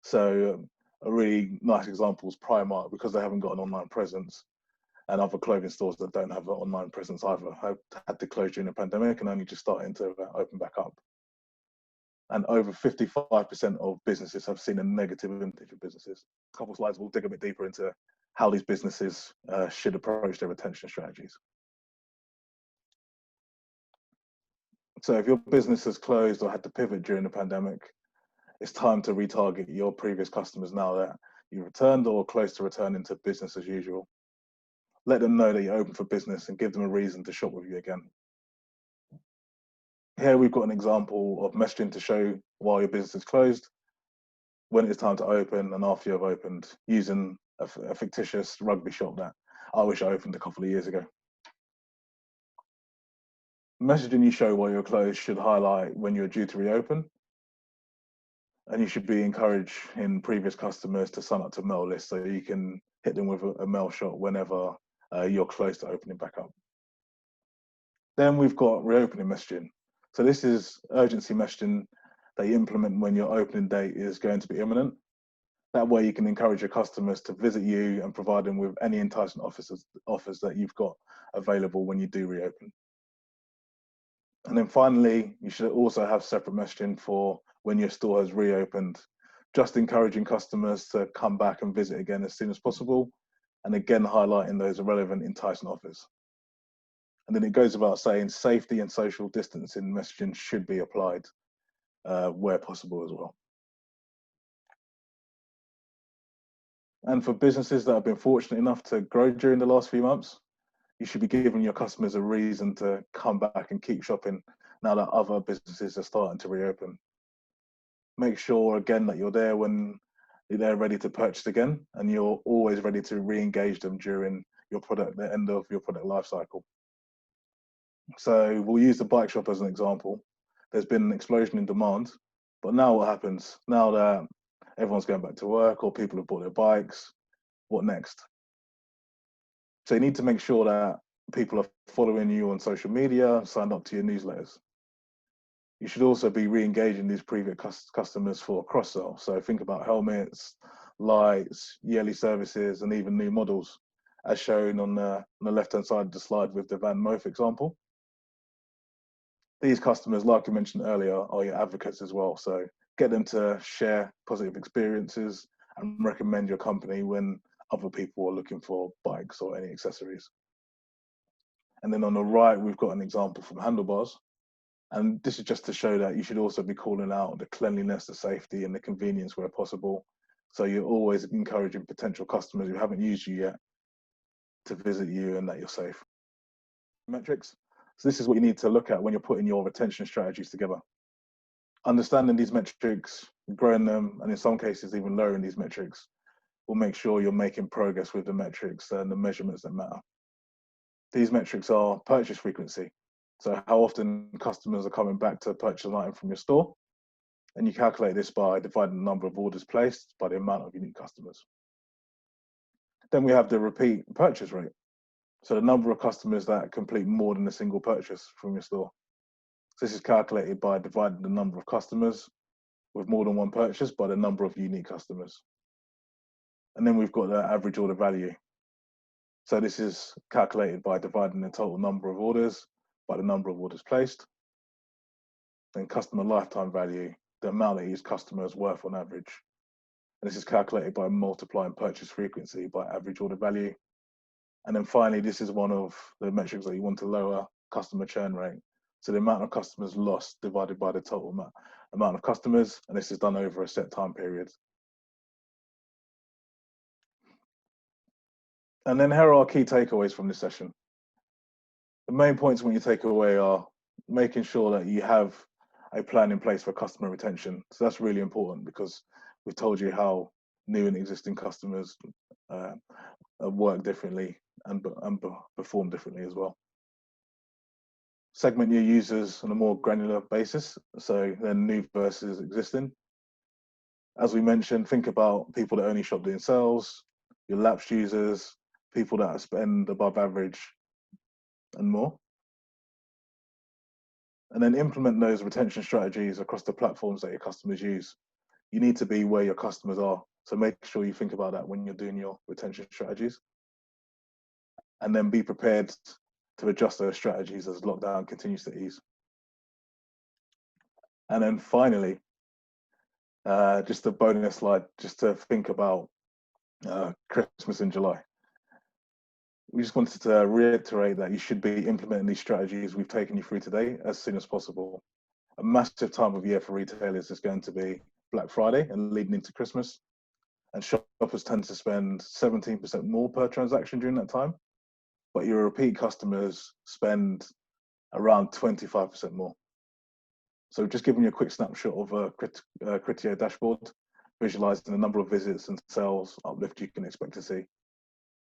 So a really nice example is Primark, because they haven't got an online presence, and other clothing stores that don't have an online presence either have had to close during the pandemic and only just starting to open back up. And over 55% of businesses have seen a negative impact of businesses. A couple of slides, we'll dig a bit deeper into how these businesses should approach their retention strategies. So if your business has closed or had to pivot during the pandemic, it's time to retarget your previous customers now that you've returned or close to returning to business as usual. Let them know that you're open for business and give them a reason to shop with you again. Here we've got an example of messaging to show while your business is closed, when it's time to open and after you've opened, using a fictitious rugby shop that I wish I opened a couple of years ago. Messaging you show while you're closed should highlight when you're due to reopen, and you should be encouraging previous customers to sign up to mail lists so you can hit them with a mail shot whenever you're close to opening back up. Then we've got reopening messaging. So this is urgency messaging that you implement when your opening date is going to be imminent. That way you can encourage your customers to visit you and provide them with any enticing offers that you've got available when you do reopen. And then finally, you should also have separate messaging for when your store has reopened, just encouraging customers to come back and visit again as soon as possible, and again highlighting those relevant enticing offers. And then it goes about saying safety and social distancing messaging should be applied where possible as well. And for businesses that have been fortunate enough to grow during the last few months, you should be giving your customers a reason to come back and keep shopping now that other businesses are starting to reopen. Make sure again that you're there when they're ready to purchase again, and you're always ready to re-engage them during the end of your product life cycle. So we'll use the bike shop as an example. There's been an explosion in demand, but now what happens? Now that everyone's going back to work or people have bought their bikes, what next? So you need to make sure that people are following you on social media, signed up to your newsletters. You should also be re-engaging these previous customers for cross-sell. So think about helmets, lights, yearly services, and even new models, as shown on the left-hand side of the slide with the Van Moof example. These customers, like I mentioned earlier, are your advocates as well. So get them to share positive experiences and recommend your company when other people are looking for bikes or any accessories. And then on the right, we've got an example from Handlebars. And this is just to show that you should also be calling out the cleanliness, the safety, and the convenience where possible. So you're always encouraging potential customers who haven't used you yet to visit you and that you're safe. Metrics. So this is what you need to look at when you're putting your retention strategies together. Understanding these metrics, growing them, and in some cases even lowering these metrics will make sure you're making progress with the metrics and the measurements that matter. These metrics are purchase frequency. So how often customers are coming back to purchase an item from your store. And you calculate this by dividing the number of orders placed by the amount of unique customers. Then we have the repeat purchase rate. So the number of customers that complete more than a single purchase from your store. So this is calculated by dividing the number of customers with more than one purchase by the number of unique customers. And then we've got the average order value. So this is calculated by dividing the total number of orders by the number of orders placed. Then customer lifetime value, the amount that each customer is worth on average. And this is calculated by multiplying purchase frequency by average order value. And then finally, this is one of the metrics that you want to lower, customer churn rate. So the amount of customers lost divided by the total amount of customers, and this is done over a set time period. And then here are our key takeaways from this session. The main points when you take away are making sure that you have a plan in place for customer retention. So that's really important because we've told you how new and existing customers work differently and perform differently as well. Segment your users on a more granular basis, so they're new versus existing. As we mentioned, think about people that only shop doing sales, your lapsed users, people that spend above average and more. And then implement those retention strategies across the platforms that your customers use. You need to be where your customers are, so make sure you think about that when you're doing your retention strategies. And then be prepared to adjust those strategies as lockdown continues to ease. And then finally, just a bonus slide, just to think about Christmas in July. we just wanted to reiterate that you should be implementing these strategies we've taken you through today as soon as possible. A massive time of year for retailers is going to be Black Friday and leading into Christmas. And shoppers tend to spend 17% more per transaction during that time, but your repeat customers spend around 25% more. So just giving you a quick snapshot of a Criteo dashboard, visualizing the number of visits and sales uplift you can expect to see.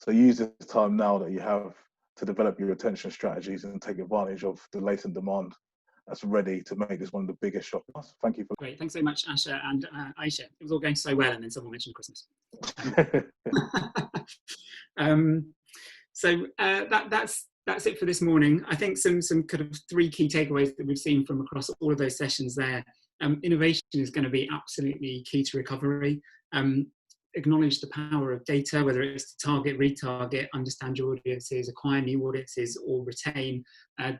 So use this time now that you have to develop your retention strategies and take advantage of the latent demand that's ready to make this one of the biggest shoppers. Thank you for. Great, thanks so much, Asha and Aisha. It was all going so well, and then someone mentioned Christmas. So that's it for this morning. I think some kind of 3 key takeaways that we've seen from across all of those sessions there. Innovation is going to be absolutely key to recovery. Acknowledge the power of data, whether it's to target, retarget, understand your audiences, acquire new audiences, or retain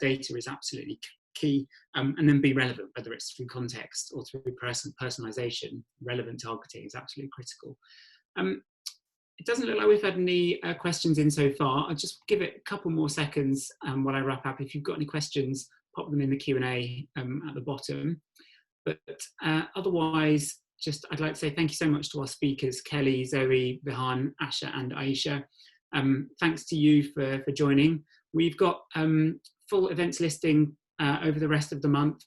data is absolutely key. And then be relevant, whether it's through context or through personalization. Relevant targeting is absolutely critical. It doesn't look like we've had any questions in so far. I'll just give it a couple more seconds while I wrap up. If you've got any questions, pop them in the Q&A at the bottom. But otherwise, I'd like to say thank you so much to our speakers, Kelly, Zoe, Vihan, Asha and Aisha. Thanks to you for joining. We've got full events listing over the rest of the month,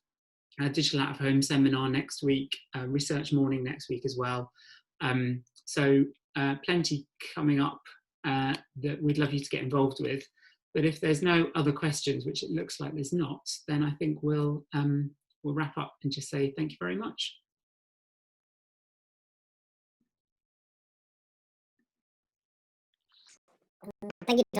digital out of home seminar next week, research morning next week as well. So plenty coming up that we'd love you to get involved with. But if there's no other questions, which it looks like there's not, then I think we'll wrap up and just say thank you very much. Thank you.